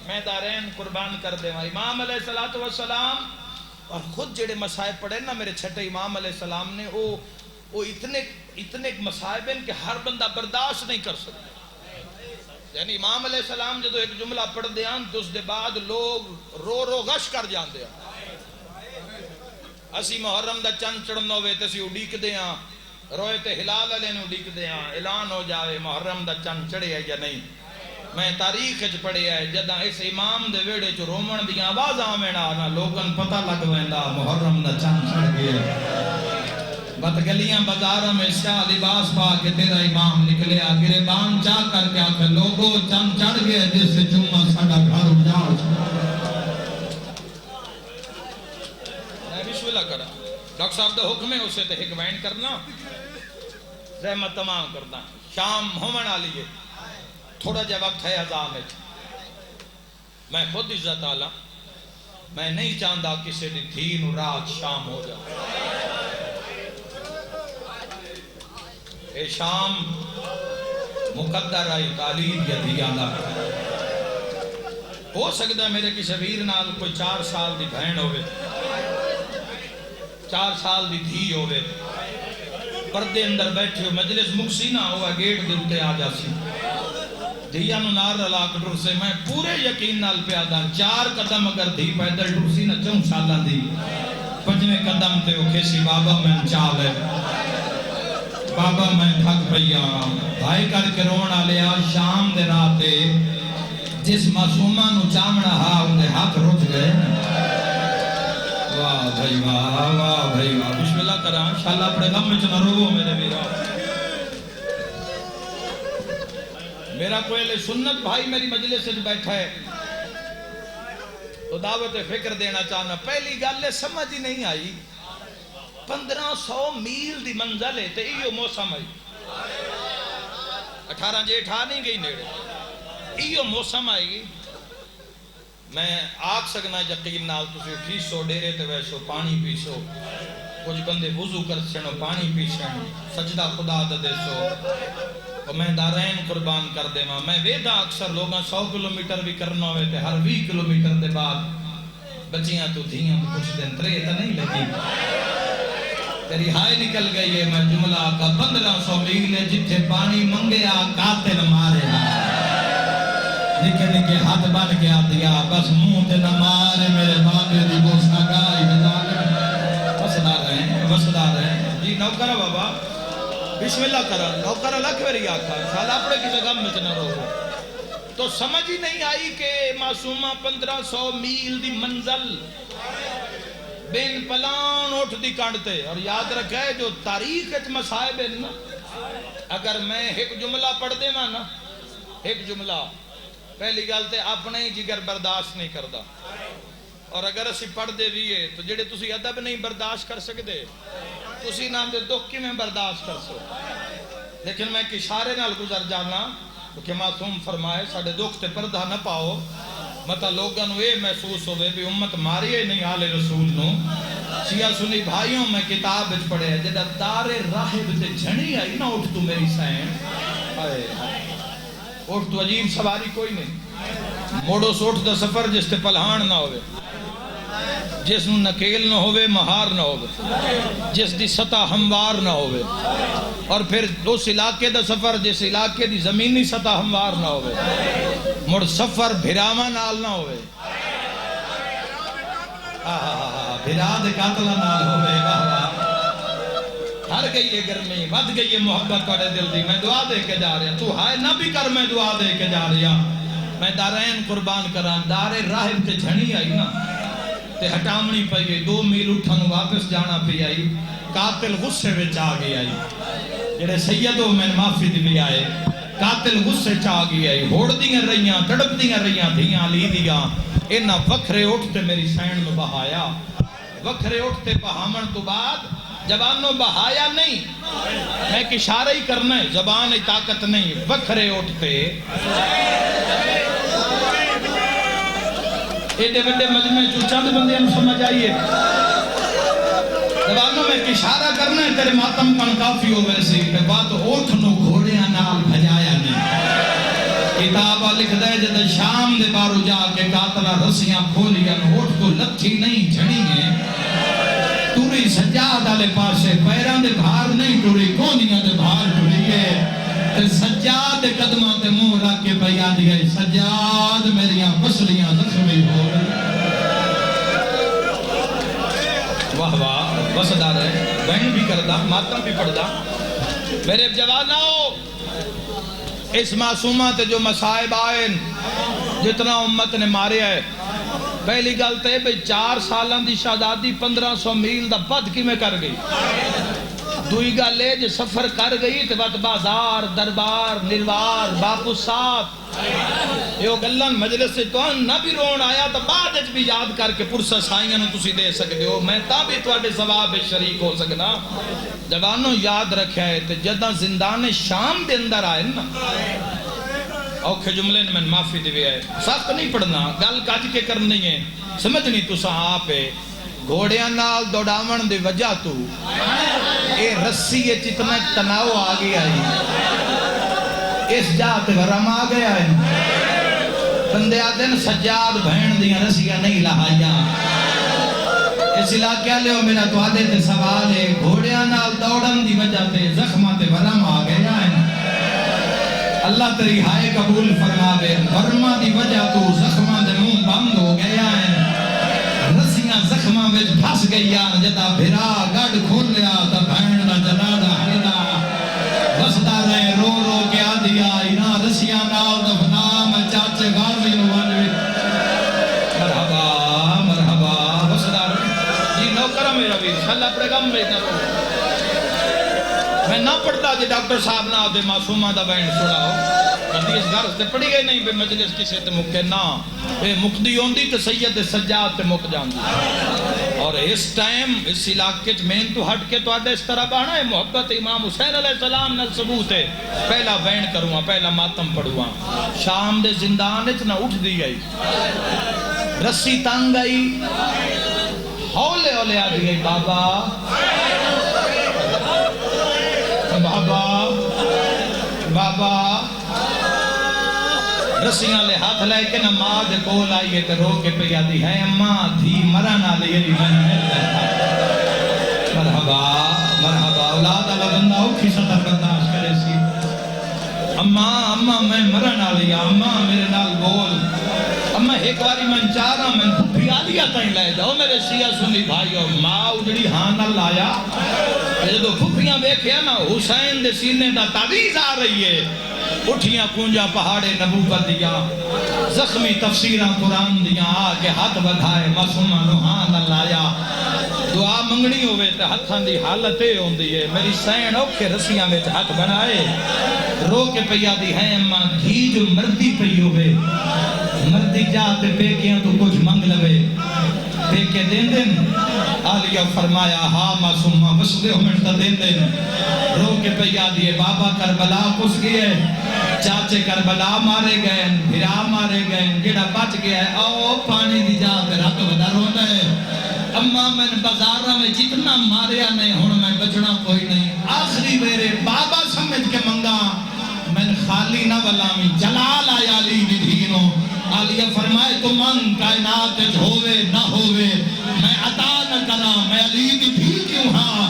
میں دارین قربان کر دے وہاں امام علیہ السلام اور خود جڑے مسائب پڑھے نا میرے چھٹے امام علیہ السلام نے وہ اتنے مسائب ہیں کہ ہر بندہ برداشت نہیں کر سکتا، یعنی امام علیہ السلام جدو ایک جملہ پڑھ دیاں تو اس دے بعد لوگ رو غش کر جان دیا، اسی محرم دا چند چڑھنا ہوئے تے اسی اڈیک دیاں، روئے تے ہلال علیہ نے اڈیک دیاں، اعلان ہو جاوے محرم دا چند چڑھے ہے یا نہیں۔ میں تاریخ اچ پڑھے ہے جدہ اس امام دے ویڑے چو رومن دیاں آواز آمینہ نا لوگن پتہ لگ ویندہ محرم دا چند چڑھ گئے، بات گلیاں بازاروں میں شاہ لباس پا کے تیرا امام نکلے گریبان چاہ کر کے آکھے لوگو چند چڑھ گئے جس سے جمعہ ساڑا گھر اجاڑ۔ میں بسم اللہ کرا ڈاکٹر صاحب دا حکم ہے اسے تے حکمین کرنا رحمت تمام کرنا، شام ہومن آلیے تھوڑا جا وقت ہے اذان ہے، میں خود عزت آلہ میں نہیں چاہتا کسی دی دین و رات شام ہو جائے، اے شام مقدر آئی تعلیم یا دیانا ہو سکتا ہے میرے کسی ویر نال کوئی 4 سال دی بہن ہوئے 4 سال دی دھی ہوئے پردے اندر بیٹھے ہو مجلس مکسی نہ ہوا گیٹ دے اتے آ جاسی دھیا نو نار رلا کٹر سے میں پورے یقین نال پیادا 4 قدم اگر دھی پیدل ٹرسی نہ 4 سالہ دی 5ویں قدم تے وہ کھیسی بابا میں چال ہے بابا میں تھک پیا بھائی کر کے رونا لیا شام دے راتے جس معصومہ نو چامڑا ہا اندے ہاتھ رکھ گئے واہ بھائی واہ بسم اللہ کرا انشاءاللہ اپنے غم میں چنہ رو میرے میرا میرا کوئی سنت بھائی میری مجلس سے بیٹھا ہے تو دعوت فکر دینا چاہنا پہلی گالے سمجھ ہی نہیں آئی 1500 میل دی منزل ہے تے ایو موسم آئی 18 جیٹھا نہیں گئی نیڑے ایو موسم آئی میں آگ سکنا یقین نال تسی اٹھی سو ڈیرے تے ویسو پانی پیسو کچھ بندے وضو کر سنو پانی پیسن سجدہ خدا دے سو اور میں دارین قربان کر دے میں ویدہ اکثر لوگاں 100 کلومیٹر بھی کرنا ہوئے تھے ہر 20 کلومیٹر دے بعد بچیاں تو دھیاں کچھ دن ترے تا نہیں لگی تیری ہائے نکل گئی ہے میں جملہ کا 1500 میل ہے جتھے پانی منگے آ قاتل مارے نکے نکے ہاتھ بن گیا دیا بس منہ تے نہ مارے میرے باندے دی گوشہ گائی بسدا رہے جی نوکرہ بابا بسم اللہ کرا نوکرہ لکھ ویری آکھا شالا اپنے کسی غم میں چنہ رہو تو سمجھ ہی نہیں آئی کہ معصومہ 1500 میل دی منزل بین پلان اٹھ دی کانڈتے اور یاد رکھے جو تاریخ اچ مسائب ہے نا اگر میں ایک جملہ پڑھ دے نا ایک جملہ پہلی گالتے اپنے ہی جگر برداشت نہیں کردہ اور اگر اسی پڑھ دے بھی تو جڑے تسی ادب نہیں برداشت کر سکتے تسی نام دے دکھ کی میں برداشت کر سو لیکن میں اشارے نال گزر جانا کہ معصوم فرمائے ساڑھے دکھ تے پردہ نہ پاؤ مطلب لوگاں نو اے محسوس ہوئے بھی امت ماری ہے نہیں آل رسول نو شیعہ سنی بھائیوں میں کتاب وچ پڑھے جدا دار راہب تے جھنی آئی نا اٹھ تو میری سین اٹھ تو عجیب سواری کوئی نہیں موڑو سوٹھ دا سفر جس تے پلہان نہ ہوئے جس نو نکیل نہ ہوئے مہار نہ ہوئے جس دی سطح ہموار نہ ہوئے اور پھر اس علاقے دا سفر جس علاقے دی زمینی سطح ہموار نہ ہوئے مڑ سفر بھراواں نال نہ ہوئے بھرا دے قاتلہ نال ہوئے ہر گئی ہے گرمی ود گئی ہے محبت توڑے دل دی میں دعا دے کے جا رہا تو ہائے نہ بھی کر میں دعا دے کے جا رہا میں دارین قربان کران دارے راہب تے جھنی آئی نا تے ہٹامنی پئی گئی 2 میل اٹھن واپس جانا پئی آئی قاتل غصے وچ آ گئی آئی جڑے سیدوں میں معافی دی آئے قاتل غصے چ آ گئی آئی ہوڑ دیاں رہیاں تڑپ دیاں رہیاں دھیاں لی دیاں انہاں وکھرے اٹھتے میری سین میں بہایا وکھرے اٹھتے بہامن تو بعد زبانوں بہایا نہیں میں ایک اشارہ ہی کرنا ہے زبان ہی طاقت نہیں وکھرے اٹھتے ایڈے بڑے مجمع جو چند بندے ہم سمجھ آئیے زبانوں میں ایک اشارہ کرنا ہے تیرے ماتم کن کافی ہو ویسی کہ بات اوٹھنو گھوڑیاں نال بھجایا نہیں کتابہ لکھ دے جد شام دے بارو جا کے قاتلہ رسیاں کھولیا اوٹھ کو لتھی نہیں جھڑی ہیں توری سجاد آلے پاسے پیران دے بھار نہیں توری کونیاں دے بھار توری ہے سجاد قدمہ تے منہ رکھ کے بیان دیا سجاد میریاں پسلیاں زخمی ہو واہ واہ وسدار ہے بہن بھی کردہ ماتم بھی پڑھدا میرے جواناؤ اس معصومہ تے جو مصائب آئیں جتنا امت نے مارے ہے پہلی گلتے ہے بھئی 4 سالان دی شہزادی 1500 میل دا پد کی میں کر گئی دوئی گل ہے جو سفر کر گئی تے وقت بازار دربار نروار باپو صاحب یہ گلن مجلس سے تو نہ بھی رون آیا تو بعد بھی یاد کر کے پرسہ سائیاں نو تسی دے سکتے ہو میں تا بھی توڑے ثواب شریک ہو سکنا جوانوں یاد رکھا ہے تے جدہ زندان شام دے اندر آئے نا اوکھے جملے نے میں معافی دیوے آئے سخت نہیں پڑھنا گل کج کے کرنی ہے سمجھنی تو آپ ہے گھوڑیاں نال دوڑاون دے وجہ تو اے رسی یہ چتنا تناؤ آگے آئی اس جات ورم آ گیا ہے بندے آدھن سجاد بہن دیاں رسیاں نہیں لہائیاں اس علاقہ لے میرا تو آدھے تے سوال ہے گھوڑیاں نال دوڑن دی وجہ تے زخمہ تے ورم آ گیا ہے اللہ تیری ہائے قبول فرماوے ورمہ دی وجہ تو زخمہ دے منہ بند ہو گیا ہے رسیاں زخمہ وچ پھس گئیاں جدا بھرا گڑ کھول لیا تا بہن دا جنازہ ہڑدا وسدا رہے رو رو کے آ دیا اینا رسیاں نال دفنا میں چاچے غازی نو وانوی مرحبا مرحبا وسدا جی نوکرہ میرا بھی انشاءاللہ اپنے گم میں اتنا رو میں نہ پڑھتا جی ڈاکٹر صاحب نہ دے معصومہ دا بہن سڑاؤ حدیث گھر سے پڑھی گئی نہیں بے مجلس کسی تے مکے نہ بے مقدی ہوندی تے سید سجاد تے مک جاندی اور اس ٹائم اس علاقے میں تو ہٹ کے تو آدھے اس طرح بانا ہے محبت امام حسین علیہ السلام نے ثبوت ہے پہلا بہن کروں پہلا ماتم پڑھوں شام دے زندان اتنا اٹھ دی گئی رسی تانگ گئی ہولے ہولے آ دی گئی بابا بابا بابا رسیاں لے ہاتھ لائے کہ نماز کول آئیے تے رو کے پہ یادی ہے اماں تھی مرانہ لے یہ من مرحبا مرحبا اولاد اللہ بندہ اوکھی سطح برداشت کرے سی اماں میں مرانہ لیا اماں میرے نال بول اماں ایک باری من چاہ رہا میں پھوپھی آدیا تائیں لے جاؤ میرے شیعہ سنی بھائیو ماں اجڑی ہاں نہ لایا جدو پھوپھیاں بیکھیا نا حسین دے سینے دا تعویز آ رہی ہے اٹھیاں کونجا پہاڑے نبوت دیا زخمی تفسیرہ قرآن دیا آگے ہاتھ بدھائے معصومہ نوحان لایا دعا منگنی ہوئے تے ہتھاں دی حالتے ہوندی ہے میری سین اوکھے رسیاں میں ہاتھ بنائے رو کے پیا دی ہے اماں دھی جو مردی پئی ہوئے مردی جاتے پیکیاں تو کچھ منگ لوے پیکے دین دن آلیہ فرمایا ہاں معصومہ بسدے ہو منٹا دین دن رو کے پیا دیئے بابا کربلا کس گئے چاچے کربلا مارے گئے بھرا مارے گئے گیڑا بچ گیا ہے او پانی دی جا پہ رات بدا رونا ہے اما میں بازار میں جتنا ماریا نہیں ہوں میں بچنا کوئی نہیں آخری میرے بابا سمجھ کے منگا میں خالی نہ ولامی جلال آیا علی دینوں عالیہ فرمائے تو من کائنات ہوئے نہ ہوئے میں عطا نہ کرا میں علی بھی کیوں ہاں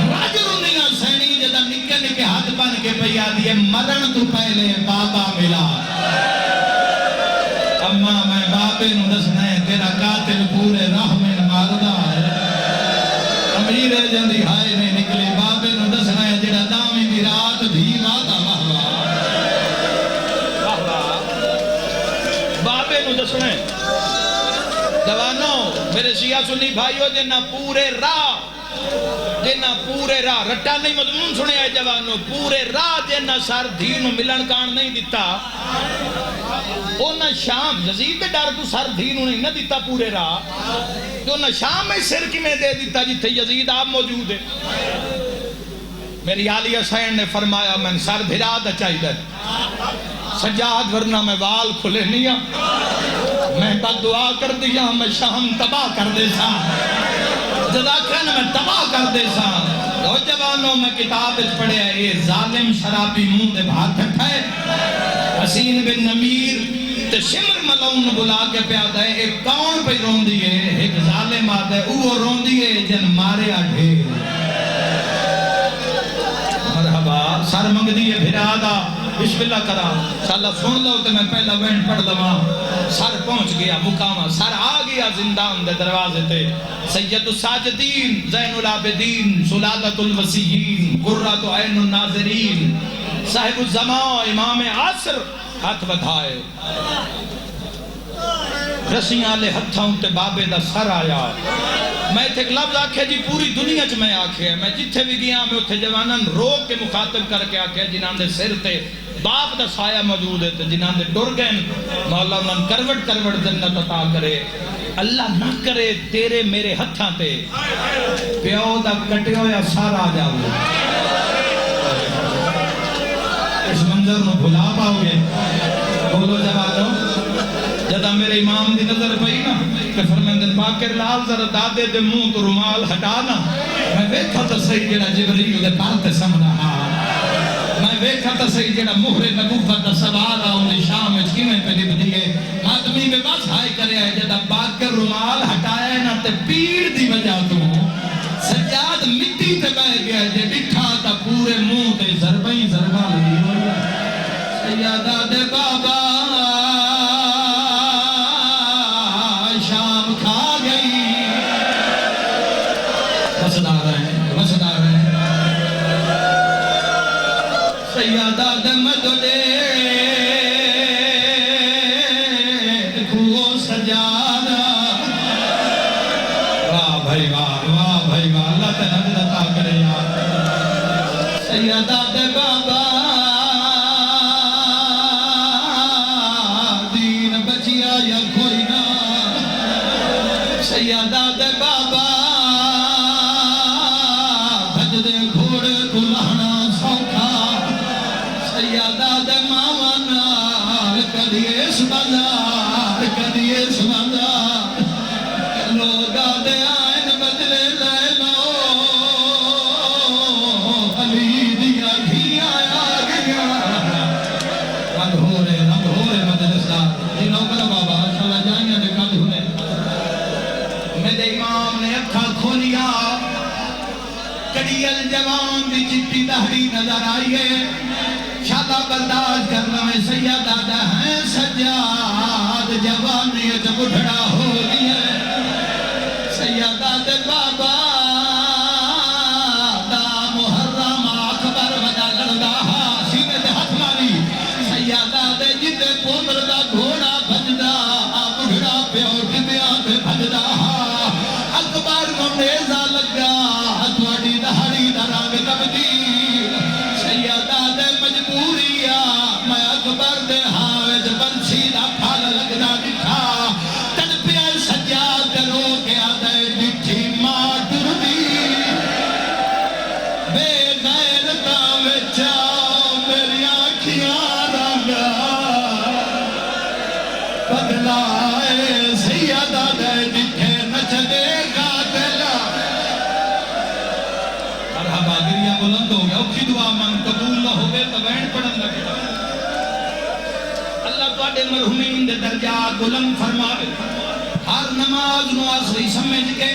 راجر انہیں سینی جدہ نکے نکے ہاتھ بن کے پیا دیئے مرن تو پہلے بابا ملا اما میں بابے نو دسنا ہے تیرا قاتل پورے راہ میں ماردہ ہے امیر جندی ہائے نہیں نکلے بابے نو دسنا ہے جڑا دامی دی رات بھی ماتا بابے نو دسنا ہے دوانو میرے شیعہ سنی بھائیو جنہ پورے راہ رٹا نہیں مضمون سنے آئے جوانو پورے راہ جنہ سار دھینو ملن کان نہیں دیتا اونا شام یزید دے ڈر کو سر دھینو نہیں نہ دیتا پورے راہ اونا شام میں سر کی میں دے دیتا جتے یزید آپ موجود ہے میری عالیہ حسین نے فرمایا میں سر بھرا دا چاہی دے سجاد ورنہ میں وال کھلے نہیں میں بد دعا کر دیا میں شام تباہ کر دے سا جداکن میں تباہ کر دے سا دو جوانوں میں کتاب اس پڑھے ہیں یہ ظالم شرابی منہ دے بھات ہے حسین بن نمیر تے شمر ملون بلا کے پیادا ہے ایک کون پہ رون دیئے ایک ظالم آتا ہے وہ رون دیئے جن مارے آٹھے مرحبا سر منگ دیئے بھرادا بسم اللہ کرا سالہ سن لو تو میں پہلا وین پڑھ لوا سر پہنچ گیا مقامہ سر آ گیا زندان دے دروازے تے سید الساجدین زین العابدین سلادت الوسیین قرۃ عین الناظرین صاحب الزمان امام عصر ہاتھ بدھائے رسیاں لے ہتھاں تے بابے دا سر آیا میں ایک لفظ آکھے جی پوری دنیا چ میں آکھے میں جتھے بھی گیا میں اتھے جوانن روک کے مخاطب کر کے آکھے جنہاں دے سر تے باپ دا سایہ موجود ہے جنہاں دے ڈر گئے مولا انہاں کروٹ کروٹ جنت عطا کرے اللہ نہ کرے تیرے میرے ہتھاں تے پیو دا کٹے ہویا سارا آ جاؤ اس منظر نو بھلا پاؤ گے بولو جوانو جدا میرے امام دی نظر پئی نا کہ فرمیندن باکر لال ذرا دادے دے منہ تو رومال ہٹانا میں ویکھا تا صحیح جڑا جبریل دے پارتے سمنا میں ویکھا تا صحیح جڑا مہر نبوت دا سوال آؤں شام میں کیویں پہ لب دیئے آدمی میں بس ہائی کرے ہے جدا باکر رومال ہٹائے نا تے پیر دی وجہ تو سجاد مٹی تے بہ گیا جے ڈٹھا تا پورے منہ تے ضربیں ضربہ لگی ہوئی سیادہ دے بابا شام کھا گئی وسدار ہیں سیادہ دے مددے کھو سجادہ واہ بھائی واہ اللہ تے نجد عطا کرے یار سیادہ دے بابا دین بچیا یا کوئی نہ سیادہ دے بابا بھج دے گھوڑ کو لہنا سوکھا سیادہ دے ماما نال کدیس بازار کدیس بازار لوگا دے آئین بدلے لے لو علی دیا گھیا آ گیا رنگ ہو رہے مجلس دا جنہوں کرا بابا انشاءاللہ جائیں دے کد ہونے میرے امام نے اکھا کھولیا کڑیل جوان دی چٹی دہری نظر آئی ہے شادہ برداشت کرنا میں سیادہ دا ہے سجاد جوانیت بڑھڑا ہو گیا سیادہ دے بابا دا محرم اکبر وجہ لڑدا سینے دے ہاتھ ماری سیادہ دے جتے پوتر دا گھوڑا بھجدا بڑھڑا پیو ٹبیا تے بھجدا اکبر کو نیزہ لگا ہتھوڑی دہڑی دا رنگ تبدیل سیادہ دے مجبوریا میں اکبر دے ہاوج بنچی دا پھل لگدا دکھا تڑپیا سجاد کرو کیا دے دکھی ماں ٹردی بے غیرتا وچا میری آنکھیاں رنگا بدلائے سیادہ دے دکھے نچ دے گا اوکھی دعا من قبول نہ ہوئے تو وین پڑھن لگے اللہ تواڈے مرحومین دے درجات بلند فرماوے ہر نماز نو آخری سمجھ کے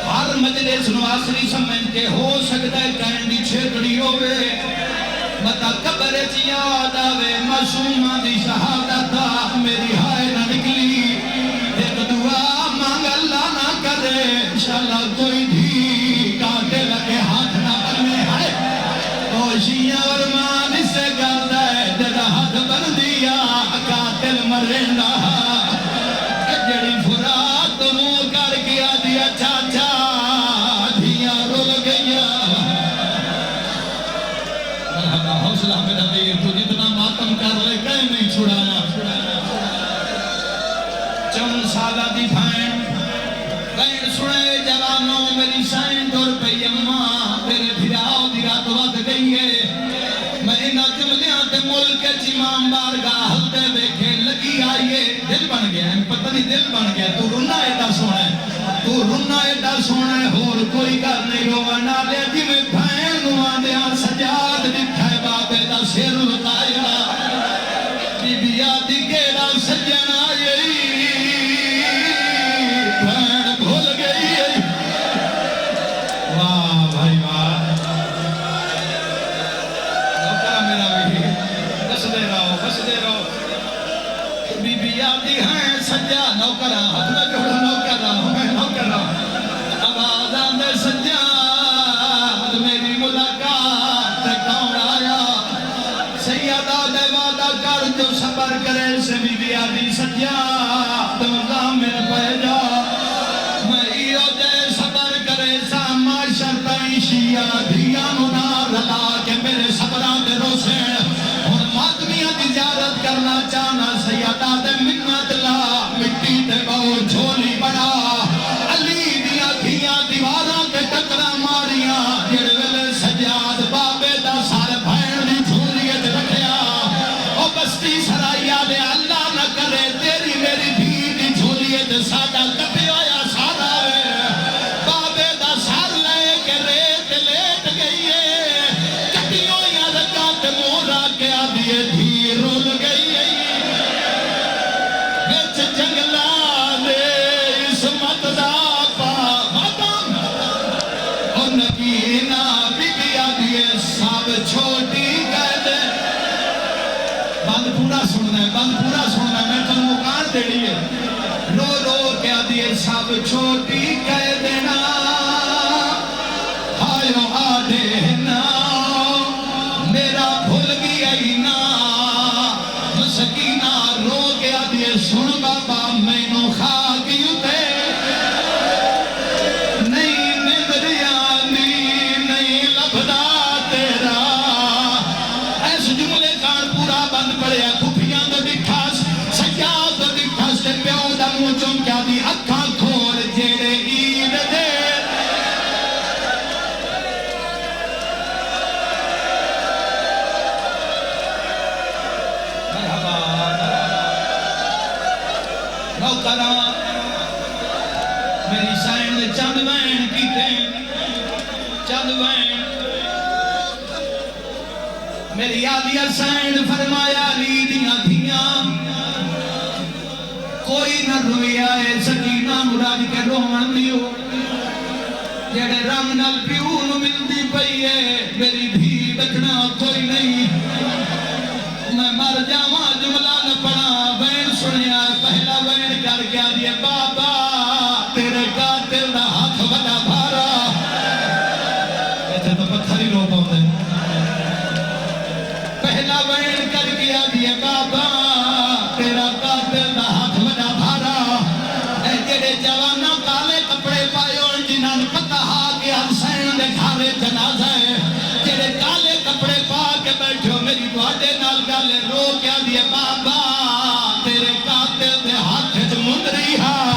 ہر مجلس نو آخری سمجھ کے ہو سکتا ہے کہن دی چھیڑی ہوئے متا قبر چ یاد آوے معصوماں دی شہادت میری ہائے نہ نکلی ایک دعا مانگ اللہ نہ کرے انشاءاللہ کوئی بھی قاتل کے ہاتھ نہ بنے ہے کوشیاں اور مان سے کرتا ہے جدا ہاتھ بن دیا قاتل مریندا جڑی فرات منہ کر کے دیا چاچا دھیاں رول گئیاں حوصلہ میرا دیر تو جتنا ماتم کر لے کہیں نہیں چھڑانا چون سالہ دی بھائن بہن سنے جوانوں میری سائن دور پہ اماں میرے بھیراؤ دی رات وقت گئی ہے میں انہاں جملیاں تے ملک امام بارگاہ ہلتے بیکھے لگی آئیے دل بن گیا ہے پتہ نہیں دل بن گیا تو رونا ایڈا سونا ہے تو رونا ایڈا سونا ہے اور کوئی کر نہیں رونا لے جی میں بھائن نوان دیا سجاد دکھائے بابے دا سیر لکایا بی بی آدھی کیڑا سجن آئی بھائن بھول گئی واہ بھائی واہ نوکرہ میرا بھی بس دے رہو بی بی آدھی ہیں سجا نوکرہ حد میں جوڑا نوکرہ آواز آندے سجاد میری ملاقات کون آیا سیدہ دے وعدہ کر جو صبر کرے سے بی بی آدھی سجاد مزامن پہ جا میں ایو دے صبر کرے سا معاشر تائیں شیعہ دھیانو نہ رلا کہ میرے صبران دے روسے اور ماتمیاں دی زیارت کرنا چاہنا سیدہ دے منت لا مٹی دے بہو جھولی بڑا علی دیا دھیاں دیواراں کے ٹکرا ماریاں جڑے ویلے سجاد بابے دا سارے بھائن دی جھولیت رکھیا او بستی سرائیہ دے اللہ نہ کرے تیری میری بھی دی جھولیت ساڈا کپی ہویا سارا وے بابے دا سار لے کے ریت لیٹ گئی ہے کٹیوں یا رکات مورا کے آدھیے دھی رول گئی ہے ویچ جنگلہ دے عصمت دا پا ماتم اور نگینہ بی بی آدھیے سب چھوٹی کہہ دے بند پورا سننا ہے میں تو مکان دے لیے رو رو کے آدھیے سب چھوٹی کہہ دینا آئیو آدھے نا میرا بھول گیا ہی نا مسکینہ رو کے آدھیے سن بابا میں نو خاکی اتے نہیں نظریانی نہیں لبدا تیرا ایس جملے کار پورا بند پڑیا کھپیاں دو دکھاس سجاد دو دکھاس تے پیو دا موچوں کیا دی اکھاں کھول جیڑے عید دے نوکرہ میری سائن دے چند وین کیتے چند وین میری آلیہ سائن فرمایا لی دیاں دھیاں کوئی نہ روئی آئے سکینہ مراد کے رومن دیو جڑے رنگ نال پیون ملتی پئیے میری بھی بچنا کوئی نہیں میں مر جاواں جملہ نہ پڑھا وین سنیا پہلا وین کر کے آدھیے بابا تیرے قاتل دا ہاتھ بڑا بھارا ایتھے تو پتھر ہی رو پاؤں پہلا وین کر کے آدھیے بابا تیرا قاتل دا ہاتھ بڑا بھارا اے جڑے جوانا کالے کپڑے پائے اور جنہاں پتہ ہا کے حسین دے گھارے جنازہ ہے جڑے کالے کپڑے پا کے بیٹھو میری بہتے نال گالے رو کیا دیے بابا تیرے قاتل دے ہاتھ جو مندری ہاں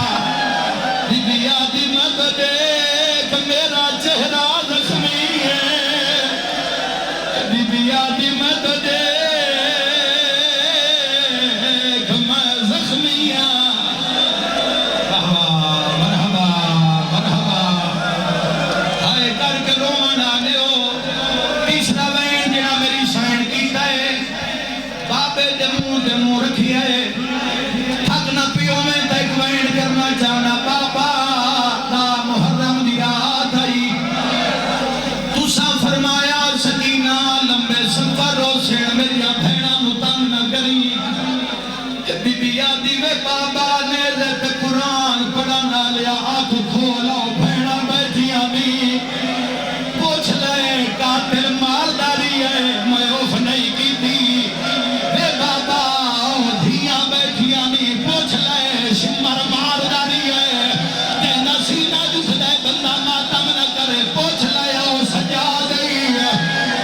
بی بی آدھی مت دیکھ میرا چہرہ زخمی ہے بی بی آدھی مت دیکھ میں زخمی ہاں مرحبا ہائے کر کے رومان آنے ہو لبے جموں تے منہ رکھی ہے حق نہ پیو میں تیک وین کرنا چاہنا بابا دا محرم دی رات آئی تسا فرمایا سکینہ لمبے سفر ہو سے میری بھیڑا متنگ نہ کری بی بی آدھی وے بابا نے رت قرآن پڑھانا لیا آنکھ کھولا بھیڑا بیٹھی آمی پوچھ لے قاتل مالداری ہے میں اوف نہیں کی تھی وے بابا دھیاں بیٹھی آمی پوچھ لے شمر مالداری ہے تے نسینہ جس دے بندہ ماتم نہ کرے پوچھ لے او سجا گئی ہے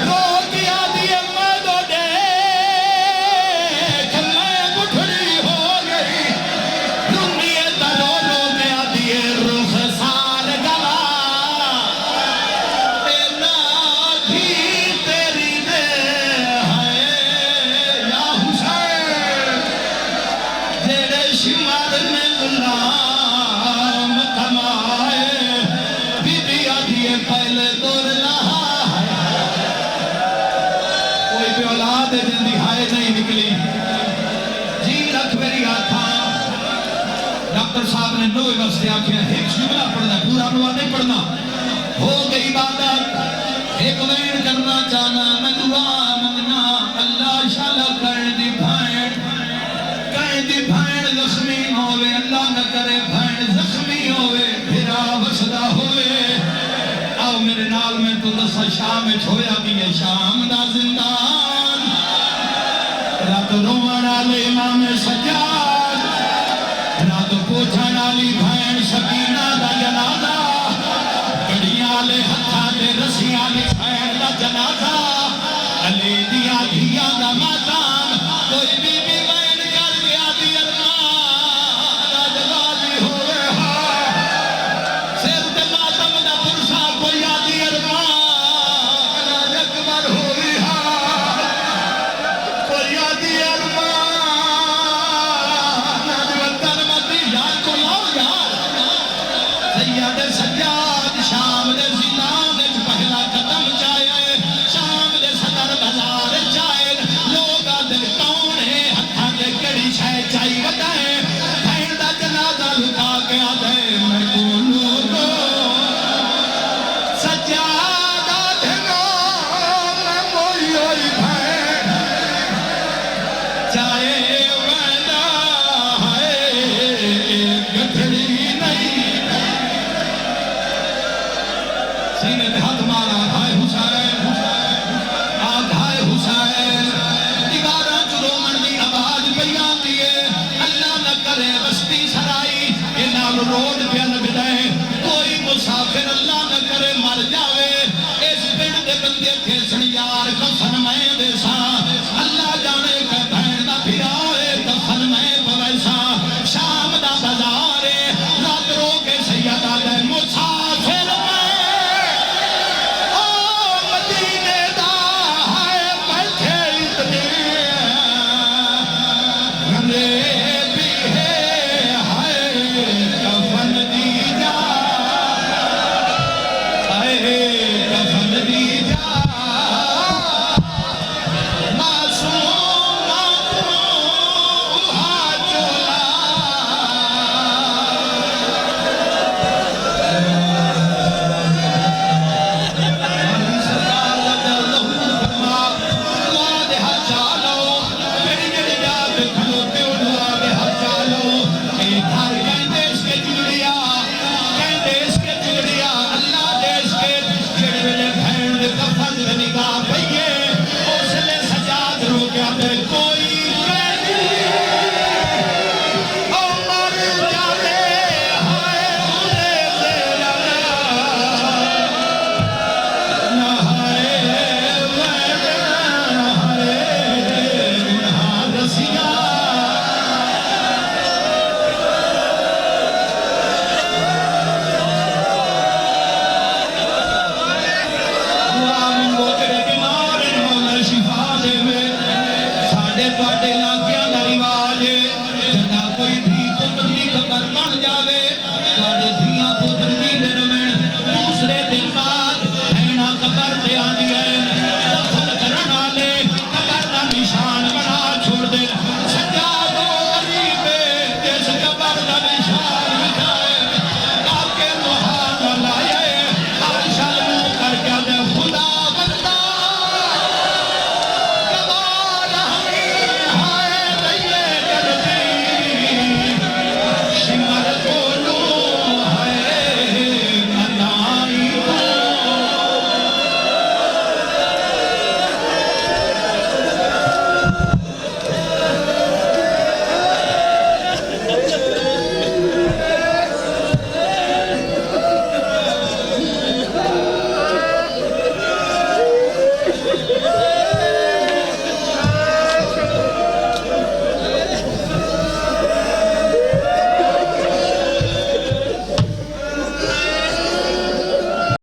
رو کیا دیئے میں دو دے کہ میں گٹھڑی ہو گئی دنیا ترو رو گیا دیئے روح سال گلا اینا بھی تیری دے ہے یا حسین تیرے شمار میں غلام کمائے بی بی آدھیے پہلے دور لہا ہے کوئی بھی اولاد ہے جن دی ہائے نہیں نکلی جی رکھ میری آتھا ڈاکٹر صاحب نے نوے واسطے آکھیا ایک جملہ پڑھنا پورا نوہ نہیں پڑھنا ہو گئی عبادت ایک وین کرنا چاہنا میں دعا منگنا اللہ شالا کہیں دی بھائن زخمی ہوئے اللہ نہ کرے بھائن زخمی ہوئے پھرا وسدہ ہوئے آؤ میرے نال میں تو دسا شام چھویا بھی ہے شام دا زندان رات رومن آلے امام سجاد رات پوچھن آلی بھائن سکینہ دا جنازہ کڑیاں آلے ہتھا دے رسیاں آلے بھائن دا جنازہ علی دیا دھیا دا ماتام کوئی بی بی بھائن کر گیا دی ارمان راجوازی ہوئے ہاں سیر تے ماتم دا پرسا کوئی آدھی ارمان راج اکبر ہوئی ہاں کوئی آدھی ارمان راج وطن مدی یاد کو لاؤ یار سید سجاد شام دے زلان دے پہلا قدم چاہے شام دے صدر بازار چاہے لوگا دل کون ہے ہتھا دے کڑی چھے چاہی ودا ہے بھین دا جنازہ لکا کے آدھے میں کونوں تو سجادہ دھنو میں موئی ہوئی بھین چاہے ویدہ ہے گٹھڑی نہیں سینے پہ ہاتھ مارا ہائے حسین آدھائے حسین دیوارہ چرومن دی آواز بیان دیئے اللہ نہ کرے بستی سرائی اے نال روڈ پہ نہ بدائے کوئی مسافر اللہ نہ کرے مر جاوے اس پنڈ دے بندے کھیسن یار کفن میں دے سا اللہ جانے کہ بھین دا پھراوے کفن میں پویسا شام دا بازارے رات رو کے سیدہ دے مسافر میں او مدینے دا ہے بیٹھے اتنے گھرے بھی ہے کفن دی جا کفن دی جا معصوم معصوم چولا دے میں ساڑھے پاٹے لاکھ